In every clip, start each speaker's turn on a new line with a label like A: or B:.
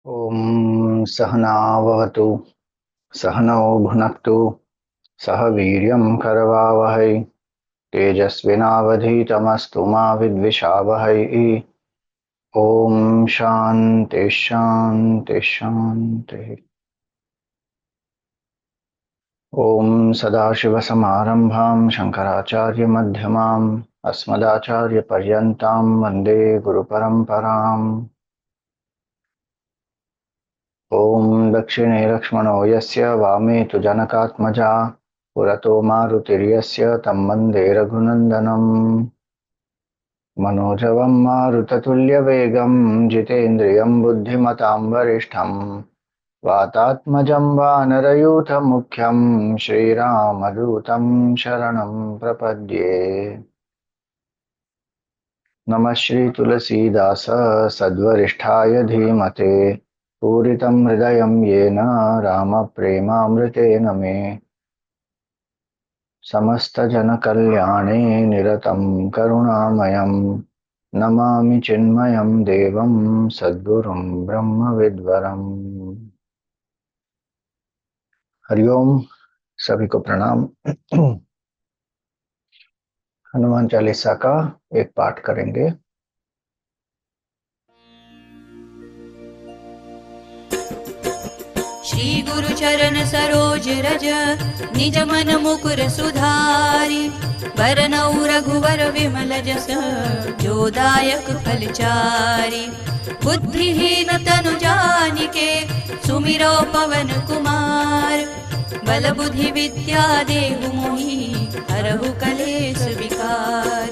A: ॐ सहनाववतु सहनौ भुनक्तु सह वीर्यं करवावहै तेजस्विनावधीतमस्तु मा विद्विषावहै। ॐ शान्ति शान्ति शान्तिः। ॐ सदाशिवसमारम्भां शङ्कराचार्यमध्यमाम् अस्मदाचार्यपर्यन्तां वन्दे गुरुपरम्पराम्। ॐ दक्षिणे लक्ष्मणो यस्य वामे तु जनकात्मजा पुरतो मारुतिर्यस्य तं वन्दे रघुनन्दनम्। मनोजवं मारुततुल्यवेगं जितेन्द्रियं बुद्धिमतां वरिष्ठं वातात्मजं वानरयूथमुख्यं श्रीरामदूतं शरणं प्रपद्ये। नमः श्रीतुलसीदास सद्वरिष्ठाय धीमते पूरितं हृदयं येन रामप्रेमामृतेन मे समस्तजनकल्याणे निरतं करुणामयं नमामि चिन्मयं देवं सद्गुरुं ब्रह्मविद्वरम्। हरिओम। सभी को प्रणाम। हनुमान चालीसा का एक पाठ करेंगे।
B: श्री गुरु चरण सरोज रज निज मन मुकुर सुधारी बरनऊ रघुवर विमल जस जो दायक फलचारी। बुद्धिहीन तनु जानिके सुमिरो पवन कुमार बल बुद्धि विद्या देहु मोहि हरहु कलेश विकार।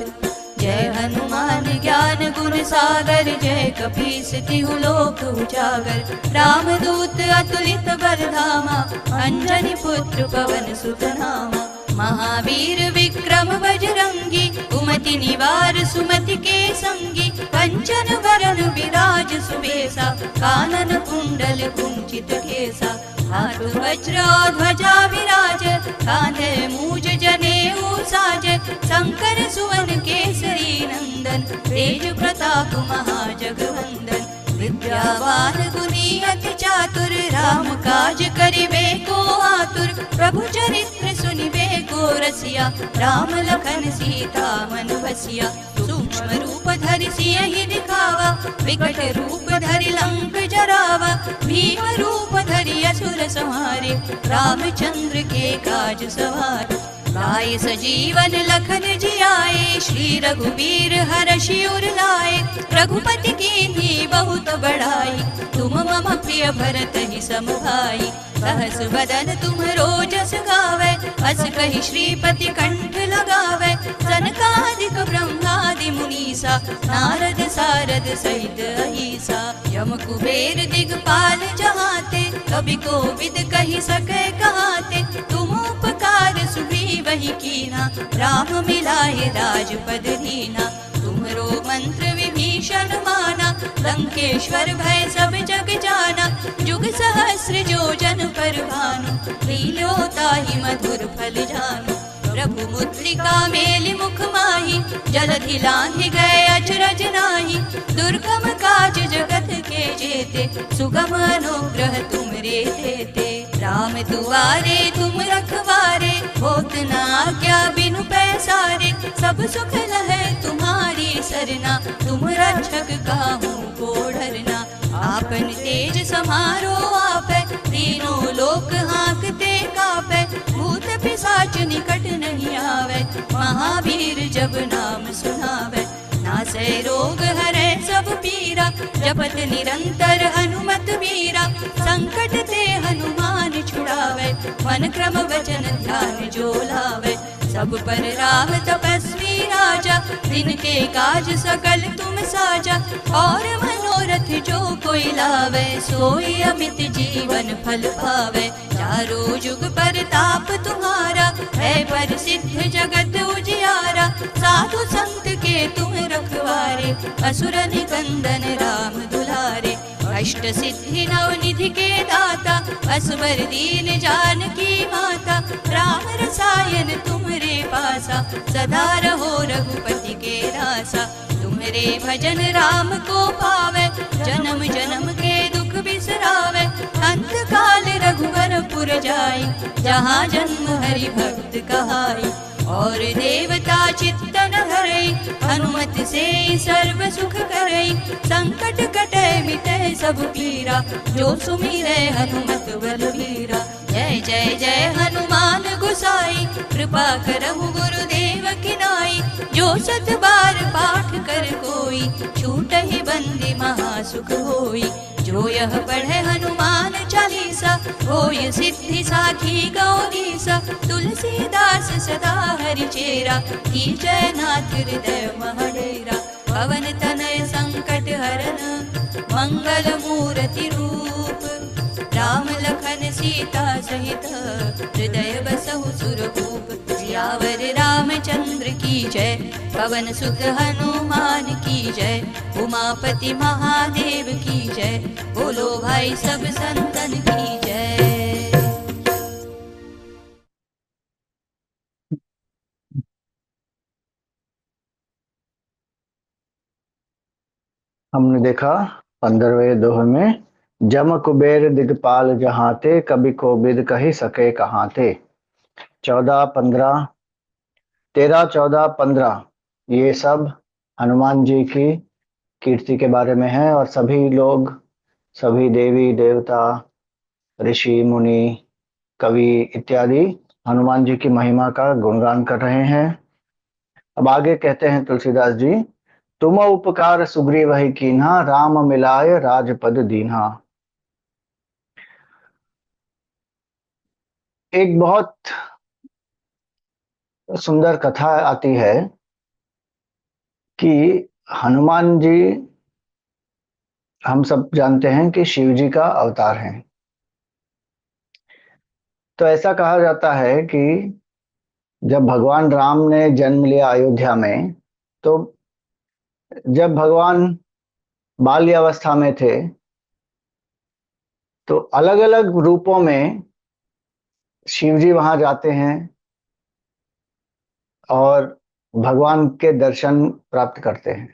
B: जय हनुमान ज्ञान गुण सागर जय कपीस तिहु लोक उजागर। रामदूत अतुलित बलधामा अंजनी पुत्र पवन सुत नामा। महावीर विक्रम बजरंगी कुमति निवार सुमति के संगी। कंचन वरन विराज सुबेसा कानन कुंडल कुंचित केसा। हाथ वज्र ध्वजा विराज कांधे मूज जनेऊ साज। शंकर सुवन केसरी नंदन तेज प्रताप महाजगवंदन। विद्यावान गुणी अति चातुर राम काज करिबे को आतुर। प्रभु चरित्र सुनिबे को रसिया राम लखन सीता मन बसिया। सूक्ष्म रूप धरि सियहि दिखावा विकट रूप धरि लंक जरावा। भीम रूप धरि असुर संहारे रामचंद्र के काज सवारे। गाय सजीवन लखन जियाए श्री रघुवीर हर्षि उर लाए। रघुपति कीन्ही बहुत बड़ाई तुम मम प्रिय भरत ही सम भाई। सहस बदन तुम्हरो जस गावे अस कहि श्रीपति कंठ लगावे। सनकादिक ब्रह्मादि मुनीसा नारद सारद सहित अहीसा। यम कुबेर दिगपाल जहाते कवि कोविद कहि सके कहाते। तुम उपकार सुग्रीवहि कीना राम मिलाए राजपद दीना। तुम्हरो मंत्र विभीषण माना लंकेश्वर भय सब जग जाना। जुग सहस्र जो जन पर भानु लीलो ताहि मधुर फल जानु। प्रभु मुद्रिका मेलि मुख माहि जलधि लांघि गए अचरज नाहि। दुर्गम काज जगत के जेते सुगम अनुग्रह तुमरे तेते। राम दुआरे तुम रखवारे होत न आज्ञा बिनु पैसारे। सब सुख लहै तुम्हारी सरना तुम रक्षक काहू को डरना। आपन तेज समारो आपै तीनों लोक हाँकते कापै। भूत पिशाच निकट नहीं आवे महावीर जब नाम सुनावे। नासै रोग हरै सब पीरा जपत निरंतर हनुमत वीरा। संकट ते हनुमान छुड़ावे मन क्रम वचन ध्यान जो लावे। सब पर राम तपस्वी राजा तिनके काज सकल तुम साजा। और मनोरथ जो कोई लावे सोई अमित जीवन फल पावे। चारों जुग परताप तुम्हारा है प्रसिद्ध जगत उजियारा। साधु संत के तुम रखवारे असुर निकंदन राम दुलारे। अष्ट सिद्धि नवनिधि के दाता असवर दीन जानकी माता। राम रसायन तुमरे पासा सदा रहो रघुपति के दासा। तुमरे भजन राम को पावे जन्म जन्म के दुख बिस रघुवरपुर जाई, जहाँ जन्म हरि भक्त कहाई। और देवता चित्तन हरई, हनुमत से सर्व सुख करई। संकट कटे मिटे सब पीरा, जो सुमिरै हनुमत बलबीरा। जय जय जय हनुमान गोसाई, कृपा करहु गुरुदेव की नाई। जो सत बार पाठ कर कोई, छूटहि बंदी महासुख होई। जो यह पढ़े हनुमान चालीसा, होय सिद्धि साखी गौरीसा। तुलसीदास सदा हरिचेरा, कीजय नाथ हृदय महडेरा। पवन तनय संकट हरन, मंगल मूर्ति रूप। राम लखन सीता सहित, हृदय बसहु सुरभूप। सियावर रामचंद्र की जय, पवन सुत हनुमान की जय। उमापति महादेव की जय, बोलो भाई सब संतन की जय।
A: हमने देखा 15वें दोहे में, जम कुबेर दिगपाल जहाँ थे, कभी कोबिद कही सके कहाँ थे। 14, 15, 13, 14, 15 ये सब हनुमान जी की कीर्ति के बारे में है। और सभी लोग, सभी देवी देवता, ऋषि मुनि, कवि इत्यादि हनुमान जी की महिमा का गुणगान कर रहे हैं। अब आगे कहते हैं तुलसीदास जी, तुम उपकार सुग्रीव ही कीन्हा, राम मिलाय राजपद दीन्हा। एक बहुत सुंदर कथा आती है कि हनुमान जी, हम सब जानते हैं कि शिव जी का अवतार हैं। तो ऐसा कहा जाता है कि जब भगवान राम ने जन्म लिया अयोध्या में, तो जब भगवान बाल्यावस्था में थे, तो अलग अलग रूपों में शिव जी वहां जाते हैं और भगवान के दर्शन प्राप्त करते हैं।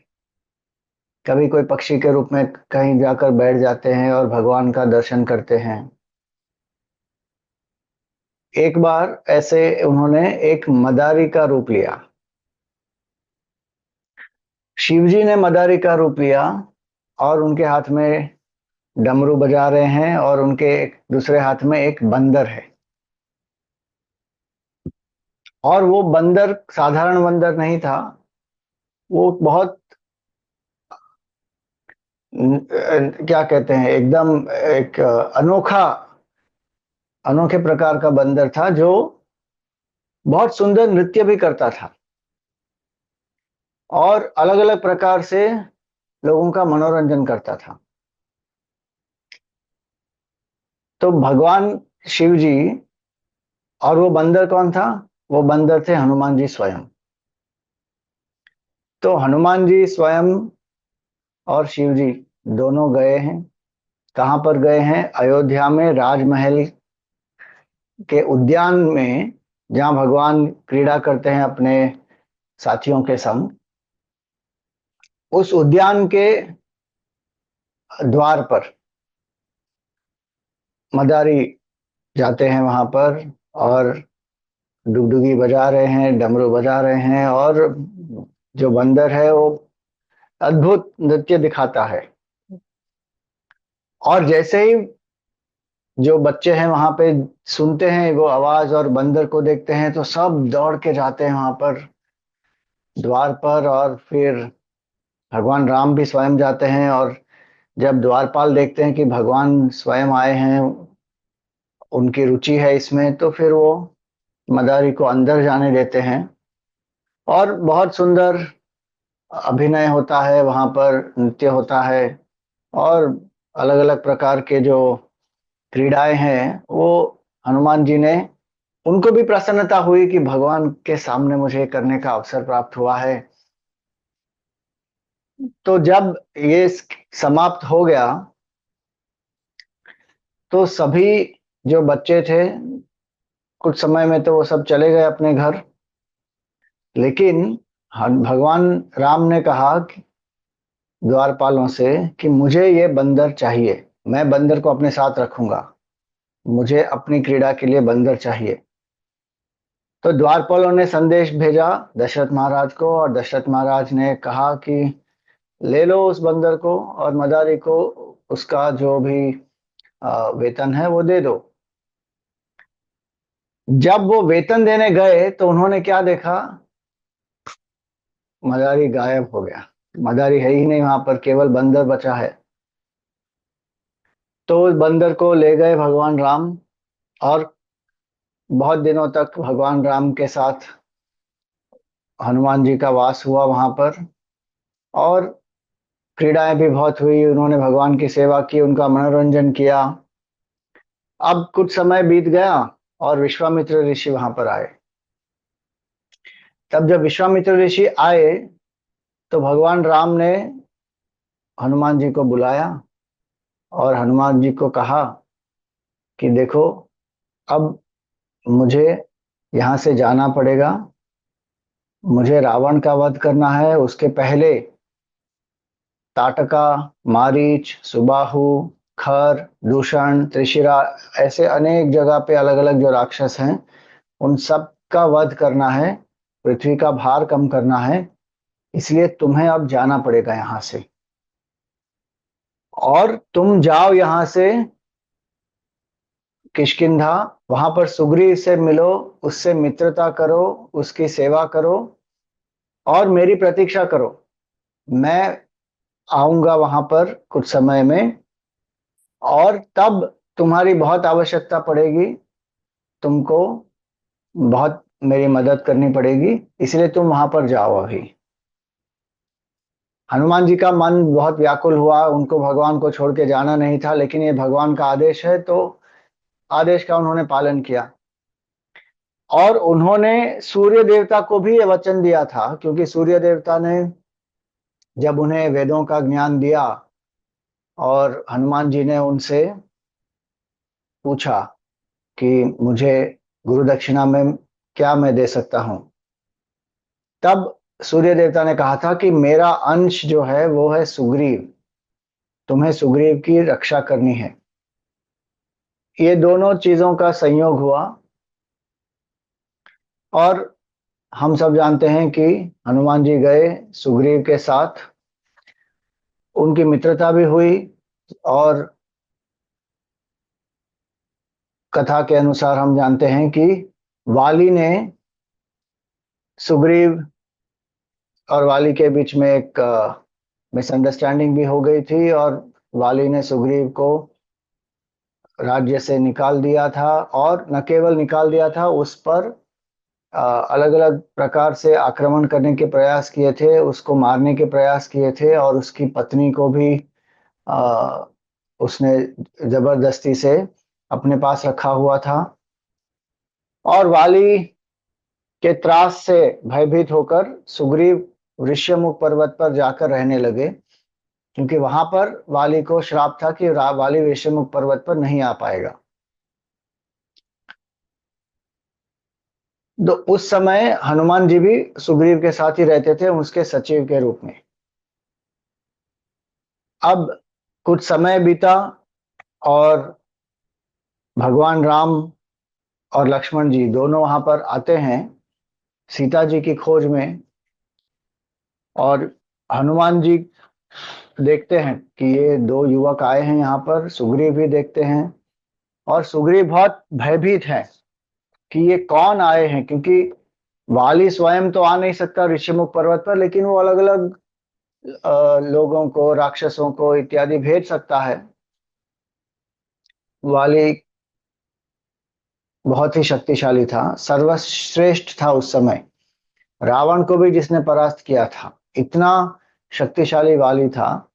A: कभी कोई पक्षी के रूप में कहीं जाकर बैठ जाते हैं और भगवान का दर्शन करते हैं। एक बार ऐसे उन्होंने एक मदारी का रूप लिया। शिवजी ने मदारी का रूप लिया और उनके हाथ में डमरू बजा रहे हैं और उनके दूसरे हाथ में एक बंदर है। और वो बंदर साधारण बंदर नहीं था, वो बहुत क्या कहते हैं, एकदम एक अनोखे प्रकार का बंदर था, जो बहुत सुंदर नृत्य भी करता था और अलग अलग प्रकार से लोगों का मनोरंजन करता था। तो भगवान शिव जी, और वो बंदर कौन था? वो बंदर थे हनुमान जी स्वयं। तो हनुमान जी स्वयं और शिव जी दोनों गए हैं। कहां पर गए हैं? अयोध्या में राजमहल के उद्यान में, जहां भगवान क्रीड़ा करते हैं अपने साथियों के संग। उस उद्यान के द्वार पर मदारी जाते हैं वहां पर और डुगडुगी बजा रहे हैं, डमरू बजा रहे हैं, और जो बंदर है वो अद्भुत नृत्य दिखाता है। और जैसे ही जो बच्चे हैं वहां पे सुनते हैं वो आवाज और बंदर को देखते हैं, तो सब दौड़ के जाते हैं वहां पर द्वार पर। और फिर भगवान राम भी स्वयं जाते हैं, और जब द्वारपाल देखते हैं कि भगवान स्वयं आए हैं, उनकी रुचि है इसमें, तो फिर वो मदारी को अंदर जाने देते हैं। और बहुत सुंदर अभिनय होता है वहां पर, नृत्य होता है, और अलग अलग प्रकार के जो क्रीड़ाएं हैं, वो हनुमान जी ने, उनको भी प्रसन्नता हुई कि भगवान के सामने मुझे करने का अवसर प्राप्त हुआ है। तो जब ये समाप्त हो गया, तो सभी जो बच्चे थे, कुछ समय में तो वो सब चले गए अपने घर। लेकिन भगवान राम ने कहा कि द्वारपालों से कि मुझे ये बंदर चाहिए, मैं बंदर को अपने साथ रखूंगा, मुझे अपनी क्रीड़ा के लिए बंदर चाहिए। तो द्वारपालों ने संदेश भेजा दशरथ महाराज को, और दशरथ महाराज ने कहा कि ले लो उस बंदर को, और मदारी को उसका जो भी वेतन है वो दे दो। जब वो वेतन देने गए तो उन्होंने क्या देखा, मदारी गायब हो गया। मदारी है ही नहीं वहां पर, केवल बंदर बचा है। तो उस बंदर को ले गए भगवान राम, और बहुत दिनों तक भगवान राम के साथ हनुमान जी का वास हुआ वहां पर, और क्रीड़ाएं भी बहुत हुई। उन्होंने भगवान की सेवा की, उनका मनोरंजन किया। अब कुछ समय बीत गया और विश्वामित्र ऋषि वहां पर आए। तब जब विश्वामित्र ऋषि आए तो भगवान राम ने हनुमान जी को बुलाया, और हनुमान जी को कहा कि देखो, अब मुझे यहाँ से जाना पड़ेगा। मुझे रावण का वध करना है। उसके पहले ताटका, मारीच, सुबाहु, खर, दूषण, त्रिशिरा, ऐसे अनेक जगह पे अलग अलग जो राक्षस हैं, उन सब का वध करना है। पृथ्वी का भार कम करना है। इसलिए तुम्हें अब जाना पड़ेगा यहाँ से, और तुम जाओ यहाँ से किष्किंधा। वहां पर सुग्रीव से मिलो, उससे मित्रता करो, उसकी सेवा करो, और मेरी प्रतीक्षा करो। मैं आऊंगा वहां पर कुछ समय में, और तब तुम्हारी बहुत आवश्यकता पड़ेगी। तुमको बहुत मेरी मदद करनी पड़ेगी, इसलिए तुम वहां पर जाओ अभी। हनुमान जी का मन बहुत व्याकुल हुआ। उनको भगवान को छोड़ के जाना नहीं था, लेकिन ये भगवान का आदेश है, तो आदेश का उन्होंने पालन किया। और उन्होंने सूर्य देवता को भी ये वचन दिया था, क्योंकि सूर्य देवता ने जब उन्हें वेदों का ज्ञान दिया, और हनुमान जी ने उनसे पूछा कि मुझे गुरु दक्षिणा में क्या मैं दे सकता हूं, तब सूर्य देवता ने कहा था कि मेरा अंश जो है वो है सुग्रीव। तुम्हें सुग्रीव की रक्षा करनी है। ये दोनों चीजों का संयोग हुआ, और हम सब जानते हैं कि हनुमान जी गए सुग्रीव के साथ। उनकी मित्रता भी हुई, और कथा के अनुसार हम जानते हैं कि वाली ने सुग्रीव और वाली के बीच में एक मिसअंडरस्टैंडिंग भी हो गई थी, और वाली ने सुग्रीव को राज्य से निकाल दिया था। और न केवल निकाल दिया था, उस पर अलग अलग प्रकार से आक्रमण करने के प्रयास किए थे, उसको मारने के प्रयास किए थे, और उसकी पत्नी को भी आ, उसने जबरदस्ती से अपने पास रखा हुआ था। और वाली के त्रास से भयभीत होकर सुग्रीव ऋष्यमुख पर्वत पर जाकर रहने लगे, क्योंकि वहां पर वाली को श्राप था कि वाली ऋष्यमुख पर्वत पर नहीं आ पाएगा। तो उस समय हनुमान जी भी सुग्रीव के साथ ही रहते थे, उसके सचिव के रूप में। अब कुछ समय बीता, और भगवान राम और लक्ष्मण जी दोनों वहां पर आते हैं सीता जी की खोज में। और हनुमान जी देखते हैं कि ये दो युवक आए हैं यहाँ पर। सुग्रीव भी देखते हैं, और सुग्रीव बहुत भयभीत है कि ये कौन आए हैं, क्योंकि वाली स्वयं तो आ नहीं सकता ऋषिमुख पर्वत पर, लेकिन वो अलग अलग लोगों को, राक्षसों को इत्यादि भेज सकता है। वाली बहुत ही शक्तिशाली था, सर्वश्रेष्ठ था उस समय। रावण को भी जिसने परास्त किया था, इतना शक्तिशाली वाली था।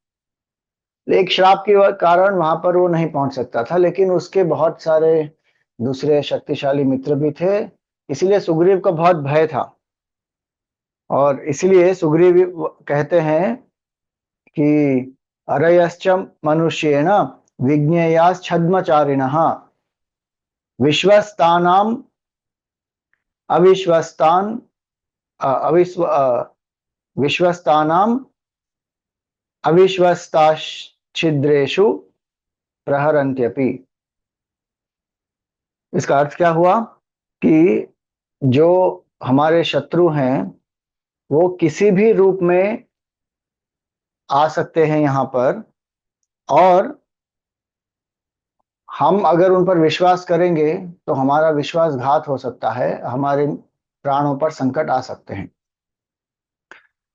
A: एक श्राप के कारण वहां पर वो नहीं पहुंच सकता था, लेकिन उसके बहुत सारे दूसरे शक्तिशाली मित्र भी थे। इसलिए सुग्रीव को बहुत भय था, और इसलिए सुग्रीव कहते हैं कि अरयश्च मनुष्येण विज्ञेयाश्छद्मचारिणः विश्वस्तानाम अविश्वस्तान अविश्व विश्वस्तानाम अविश्वस्ताश्छिद्रेषु प्रहरन्त्यपि। इसका अर्थ क्या हुआ कि जो हमारे शत्रु हैं वो किसी भी रूप में आ सकते हैं यहाँ पर, और हम अगर उन पर विश्वास करेंगे तो हमारा विश्वासघात हो सकता है, हमारे प्राणों पर संकट आ सकते हैं।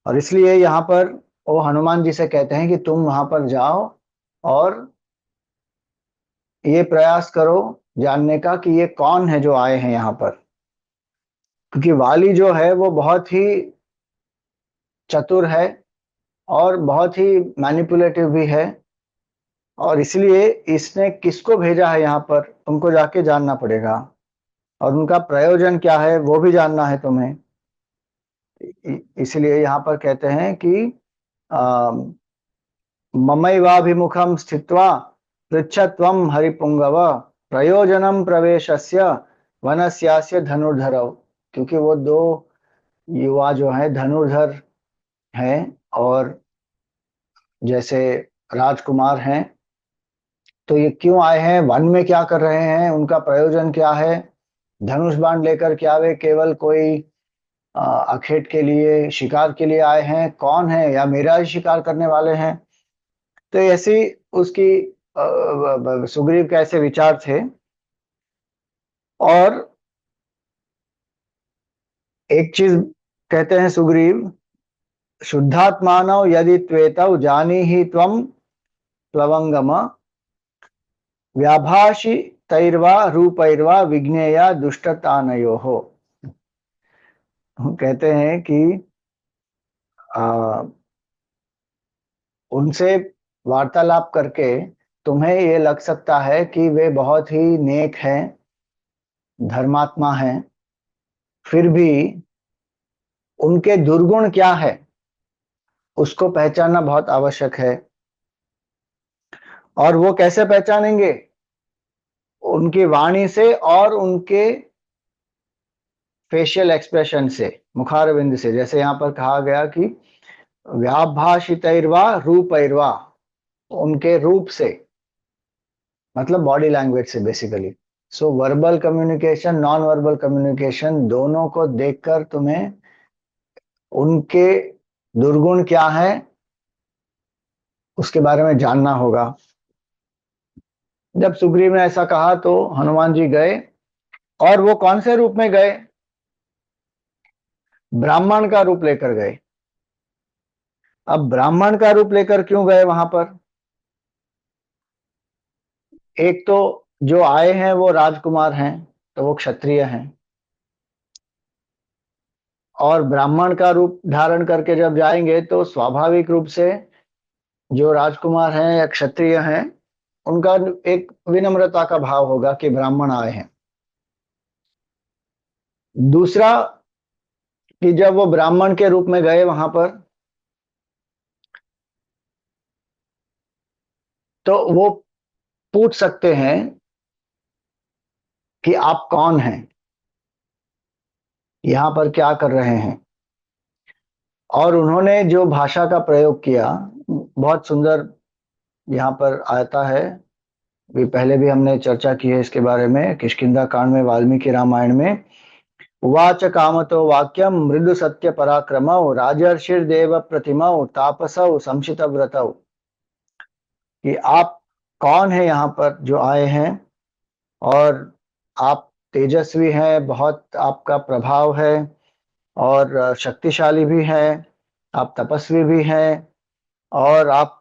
A: और इसलिए यहाँ पर वो हनुमान जी से कहते हैं कि तुम वहां पर जाओ और ये प्रयास करो जानने का कि ये कौन है जो आए हैं यहाँ पर, क्योंकि वाली जो है वो बहुत ही चतुर है और बहुत ही मैनिपुलेटिव भी है, और इसलिए इसने किसको भेजा है यहाँ पर तुमको जाके जानना पड़ेगा, और उनका प्रयोजन क्या है वो भी जानना है तुम्हें। इसलिए यहाँ पर कहते हैं कि ममैवाभिमुखं स्थित्वा पृच्छत्वं हरिपुंगव प्रयोजनं प्रवेशस्य वनस्यास्य धनुर्धरौ, क्योंकि वो दो युवा जो है धनुर्धर हैं और जैसे राजकुमार हैं, तो ये क्यों आए हैं, वन में क्या कर रहे हैं, उनका प्रयोजन क्या है, धनुष बाण लेकर क्या वे केवल कोई अखेट के लिए शिकार के लिए आए हैं, कौन है, या मेरा ही शिकार करने वाले हैं। तो ऐसी उसकी सुग्रीव के ऐसे विचार थे। और एक चीज कहते हैं सुग्रीव, शुद्धात्मानौ यदि त्वेतौ जानीहि त्वं प्लवंगम व्याभाषि तैर्वा रूपैर्वा विज्ञेया दुष्टतानयोः। कहते हैं कि आ, उनसे वार्तालाप करके तुम्हें ये लग सकता है कि वे बहुत ही नेक हैं, धर्मात्मा हैं, फिर भी उनके दुर्गुण क्या है उसको पहचानना बहुत आवश्यक है। और वो कैसे पहचानेंगे, उनकी वाणी से और उनके फेशियल एक्सप्रेशन से, मुखारविंद से, जैसे यहाँ पर कहा गया कि व्याभाषितैर्वा रूपैर्वा, उनके रूप से मतलब बॉडी लैंग्वेज से basically. So verbal communication non verbal communication दोनों को देखकर तुम्हें उनके दुर्गुण क्या है उसके बारे में जानना होगा। जब सुग्रीव ने ऐसा कहा तो हनुमान जी गए, और वो कौन से रूप में गए, ब्राह्मण का रूप लेकर गए। अब ब्राह्मण का रूप लेकर क्यों गए वहां पर, एक तो जो आए हैं वो राजकुमार हैं तो वो क्षत्रिय हैं, और ब्राह्मण का रूप धारण करके जब जाएंगे तो स्वाभाविक रूप से जो राजकुमार हैं या क्षत्रिय हैं उनका एक विनम्रता का भाव होगा कि ब्राह्मण आए हैं। दूसरा कि जब वो ब्राह्मण के रूप में गए वहां पर तो वो पूछ सकते हैं कि आप कौन हैं, यहाँ पर क्या कर रहे हैं। और उन्होंने जो भाषा का प्रयोग किया बहुत सुंदर यहाँ पर आता है, भी पहले भी हमने चर्चा की है इसके बारे में किष्किंधा कांड में, वाल्मीकि रामायण में। उवाच कामतो वाक्यम मृदु सत्य पराक्रमौ राजर्षिर्देव प्रतिमौ तापसौ संशित व्रतौ, कि आप कौन है यहाँ पर जो आए हैं, और आप तेजस्वी हैं, बहुत आपका प्रभाव है, और शक्तिशाली भी हैं, आप तपस्वी भी हैं, और आप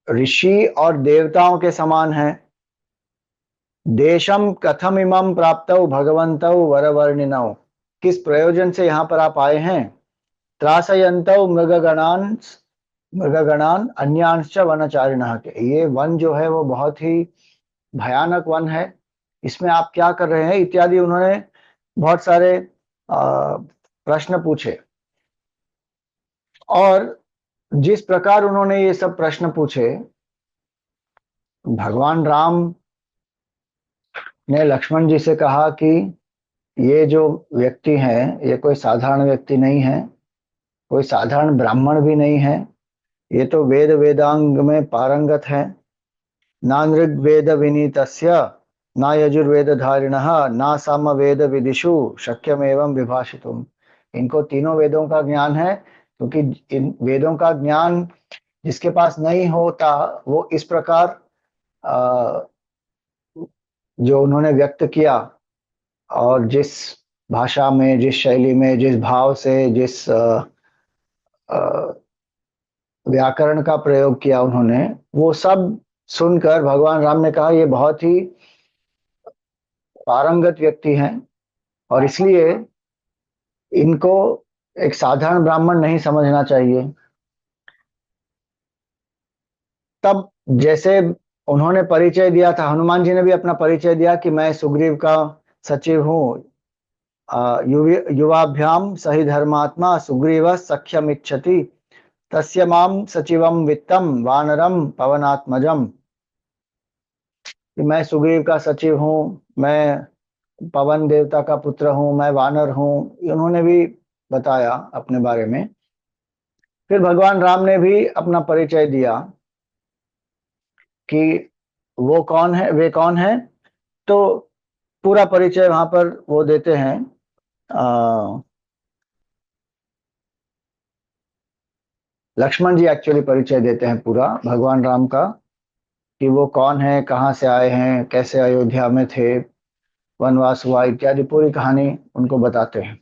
A: ऋषि और देवताओं के समान हैं। देशम कथम इमं प्राप्तौ भगवन्तौ वरवर्णिनौ, किस प्रयोजन से यहाँ पर आप आए हैं। त्रासयन्तौ मृगगणान अन्यांश्च वनचारिणः, के ये वन जो है वो बहुत ही भयानक वन है, इसमें आप क्या कर रहे हैं इत्यादि। उन्होंने बहुत सारे प्रश्न पूछे, और जिस प्रकार उन्होंने ये सब प्रश्न पूछे, भगवान राम ने लक्ष्मण जी से कहा कि ये जो व्यक्ति हैं ये कोई साधारण व्यक्ति नहीं है, कोई साधारण ब्राह्मण भी नहीं है, ये तो वेद वेदांग में पारंगत है, ना ऋग्वेद विनीतस्य ना यजुर्वेद धारिणः ना सामवेद विदिषु शक्यमेवं विभाषितुम। इनको तीनों वेदों का ज्ञान है, क्योंकि इन वेदों का ज्ञान जिसके पास नहीं होता वो इस प्रकार अ, जो उन्होंने व्यक्त किया और जिस भाषा में, जिस शैली में, जिस भाव से, जिस व्याकरण का प्रयोग किया उन्होंने, वो सब सुनकर भगवान राम ने कहा ये बहुत ही पारंगत व्यक्ति हैं, और इसलिए इनको एक साधारण ब्राह्मण नहीं समझना चाहिए। तब जैसे उन्होंने परिचय दिया था, हनुमान जी ने भी अपना परिचय दिया कि मैं सुग्रीव का सचिव हूँ। युवाभ्याम सही धर्मात्मा सुग्रीव सख्यम इच्छति तस्य माम सचिवम वित्तम वानरम पवनात्मजम। कि मैं सुग्रीव का सचिव हूँ, मैं पवन देवता का पुत्र हूँ, मैं वानर हूँ, उन्होंने भी बताया अपने बारे में। फिर भगवान राम ने भी अपना परिचय दिया कि वो कौन है, वे कौन है। तो पूरा परिचय वहां पर वो देते हैं। लक्ष्मण जी एक्चुअली परिचय देते हैं पूरा भगवान राम का, कि वो कौन है, कहाँ से आए हैं, कैसे अयोध्या में थे, वनवास हुआ इत्यादि पूरी कहानी उनको बताते हैं।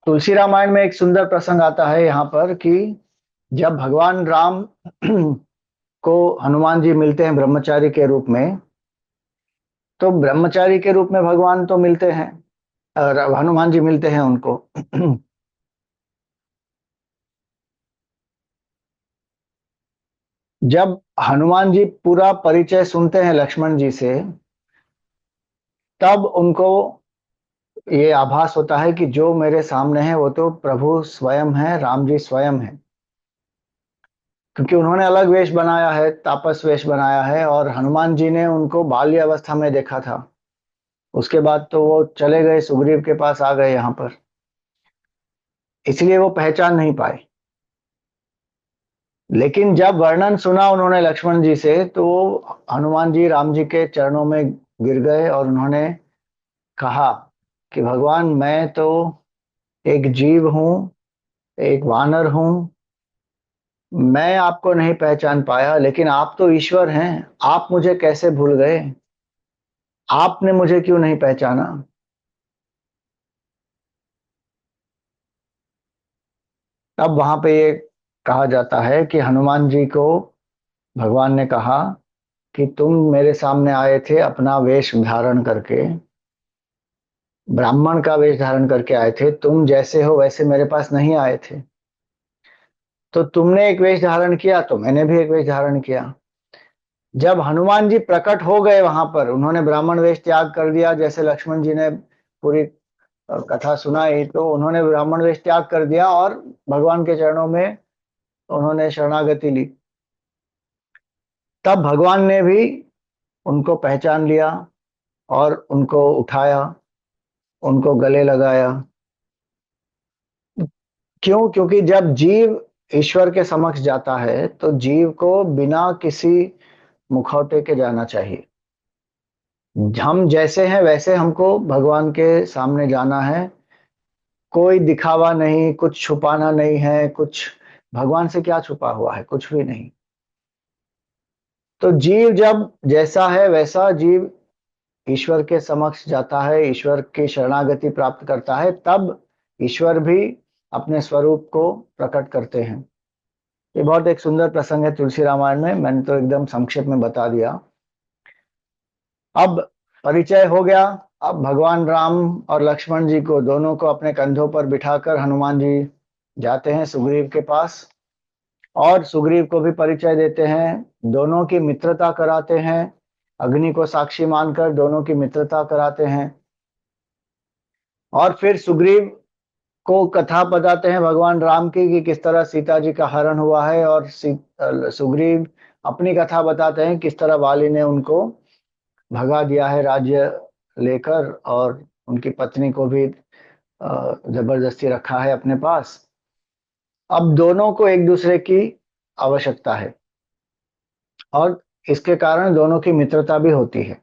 A: तुलसी रामायण में एक सुंदर प्रसंग आता है यहाँ पर कि जब भगवान राम को हनुमान जी मिलते हैं ब्रह्मचारी के रूप में, तो ब्रह्मचारी के रूप में भगवान तो मिलते हैं, और हनुमान जी मिलते हैं उनको। जब हनुमान जी पूरा परिचय सुनते हैं लक्ष्मण जी से, तब उनको ये आभास होता है कि जो मेरे सामने है वो तो प्रभु स्वयं है, राम जी स्वयं है। क्योंकि उन्होंने अलग वेश बनाया है, तापस वेश बनाया है, और हनुमान जी ने उनको बाल्य अवस्था में देखा था। उसके बाद तो वो चले गए, सुग्रीव के पास आ गए यहाँ पर, इसलिए वो पहचान नहीं पाए। लेकिन जब वर्णन सुना उन्होंने लक्ष्मण जी से, तो हनुमान जी राम जी के चरणों में गिर गए और उन्होंने कहा कि भगवान मैं तो एक जीव हूँ, एक वानर हूँ, मैं आपको नहीं पहचान पाया, लेकिन आप तो ईश्वर हैं, आप मुझे कैसे भूल गए, आपने मुझे क्यों नहीं पहचाना। तब वहां पे ये कहा जाता है कि हनुमान जी को भगवान ने कहा कि तुम मेरे सामने आए थे अपना वेश धारण करके, ब्राह्मण का वेश धारण करके आए थे, तुम जैसे हो वैसे मेरे पास नहीं आए थे। तो तुमने एक वेश धारण किया तो मैंने भी एक वेश धारण किया। जब हनुमान जी प्रकट हो गए वहां पर, उन्होंने ब्राह्मण वेश त्याग कर दिया, जैसे लक्ष्मण जी ने पूरी कथा सुनाई, तो उन्होंने ब्राह्मण वेश त्याग कर दिया और भगवान के चरणों में उन्होंने शरणागति ली। तब भगवान ने भी उनको पहचान लिया और उनको उठाया, उनको गले लगाया। क्यों? क्योंकि जब जीव ईश्वर के समक्ष जाता है तो जीव को बिना किसी मुखौटे के जाना चाहिए। हम जैसे हैं वैसे हमको भगवान के सामने जाना है, कोई दिखावा नहीं, कुछ छुपाना नहीं है, कुछ भगवान से क्या छुपा हुआ है, कुछ भी नहीं। तो जीव जब जैसा है वैसा जीव ईश्वर के समक्ष जाता है, ईश्वर की शरणागति प्राप्त करता है, तब ईश्वर भी अपने स्वरूप को प्रकट करते हैं। ये बहुत एक सुंदर प्रसंग है तुलसी रामायण में, मैंने तो एकदम संक्षेप में बता दिया। अब परिचय हो गया। अब भगवान राम और लक्ष्मण जी को दोनों को अपने कंधों पर बिठाकर हनुमान जी जाते हैं सुग्रीव के पास, और सुग्रीव को भी परिचय देते हैं, दोनों की मित्रता कराते हैं, अग्नि को साक्षी मानकर दोनों की मित्रता कराते हैं। और फिर सुग्रीव को कथा बताते हैं भगवान राम की कि किस तरह सीता जी का हरण हुआ है, और सुग्रीव अपनी कथा बताते हैं किस तरह वाली ने उनको भगा दिया है राज्य लेकर, और उनकी पत्नी को भी जबरदस्ती रखा है अपने पास। अब दोनों को एक दूसरे की आवश्यकता है, और इसके कारण दोनों की मित्रता भी होती है।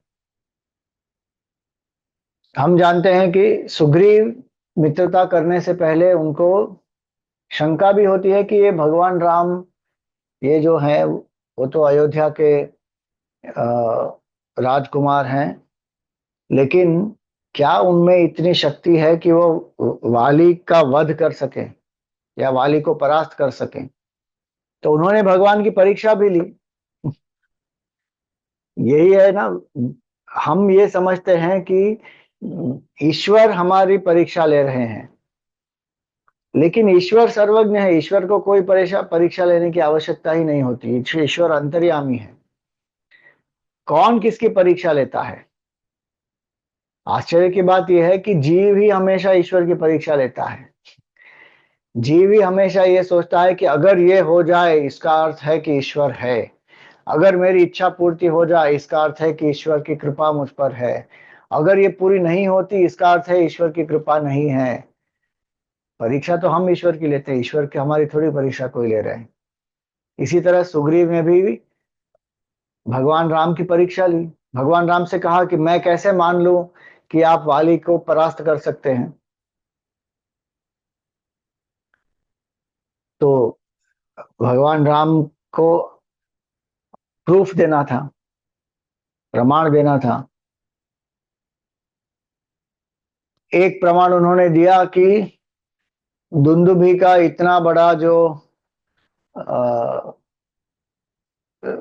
A: हम जानते हैं कि सुग्रीव मित्रता करने से पहले उनको शंका भी होती है कि ये भगवान राम, ये जो है वो तो अयोध्या के राजकुमार हैं, लेकिन क्या उनमें इतनी शक्ति है कि वो वाली का वध कर सके या वाली को परास्त कर सके। तो उन्होंने भगवान की परीक्षा भी ली। यही है ना, हम ये समझते हैं कि ईश्वर हमारी परीक्षा ले रहे हैं, लेकिन ईश्वर सर्वज्ञ है। ईश्वर को कोई परीक्षा परीक्षा लेने की आवश्यकता ही नहीं होती। ईश्वर अंतर्यामी है। कौन किसकी परीक्षा लेता है? आश्चर्य की बात यह है कि जीव ही हमेशा ईश्वर की परीक्षा लेता है। जीव ही हमेशा ये सोचता है कि अगर ये हो जाए इसका अर्थ है कि ईश्वर है, अगर मेरी इच्छा पूर्ति हो जाए इसका अर्थ है कि ईश्वर की कृपा मुझ पर है, अगर ये पूरी नहीं होती इसका अर्थ है ईश्वर की कृपा नहीं है। परीक्षा तो हम ईश्वर की लेते हैं, ईश्वर की हमारी थोड़ी परीक्षा कोई ले रहे हैं। इसी तरह सुग्रीव ने भी भगवान राम की परीक्षा ली। भगवान राम से कहा कि मैं कैसे मान लूं कि आप वाली को परास्त कर सकते हैं। तो भगवान राम को प्रूफ देना था, प्रमाण देना था। एक प्रमाण उन्होंने दिया कि दुंदुभी का इतना बड़ा जो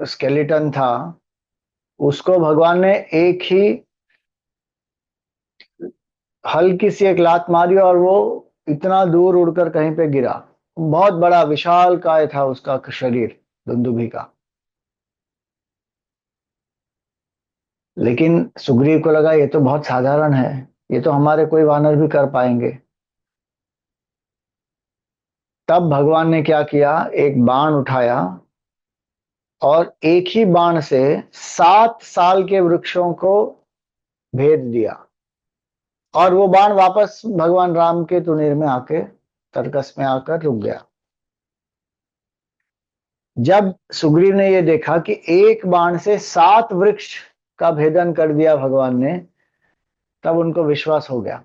A: स्केलेटन था, उसको भगवान ने एक ही हल्की सी एक लात मारी और वो इतना दूर उड़कर कहीं पे गिरा। बहुत बड़ा विशाल काय था उसका शरीर, दुंदुभी का। लेकिन सुग्रीव को लगा ये तो बहुत साधारण है, ये तो हमारे कोई वानर भी कर पाएंगे। तब भगवान ने क्या किया, एक बाण उठाया और एक ही बाण से 7 साल के वृक्षों को भेद दिया, और वो बाण वापस भगवान राम के तुनीर में आके, तरकस में आकर रुक गया। जब सुग्रीव ने ये देखा कि एक बाण से 7 वृक्ष का भेदन कर दिया भगवान ने, तब उनको विश्वास हो गया।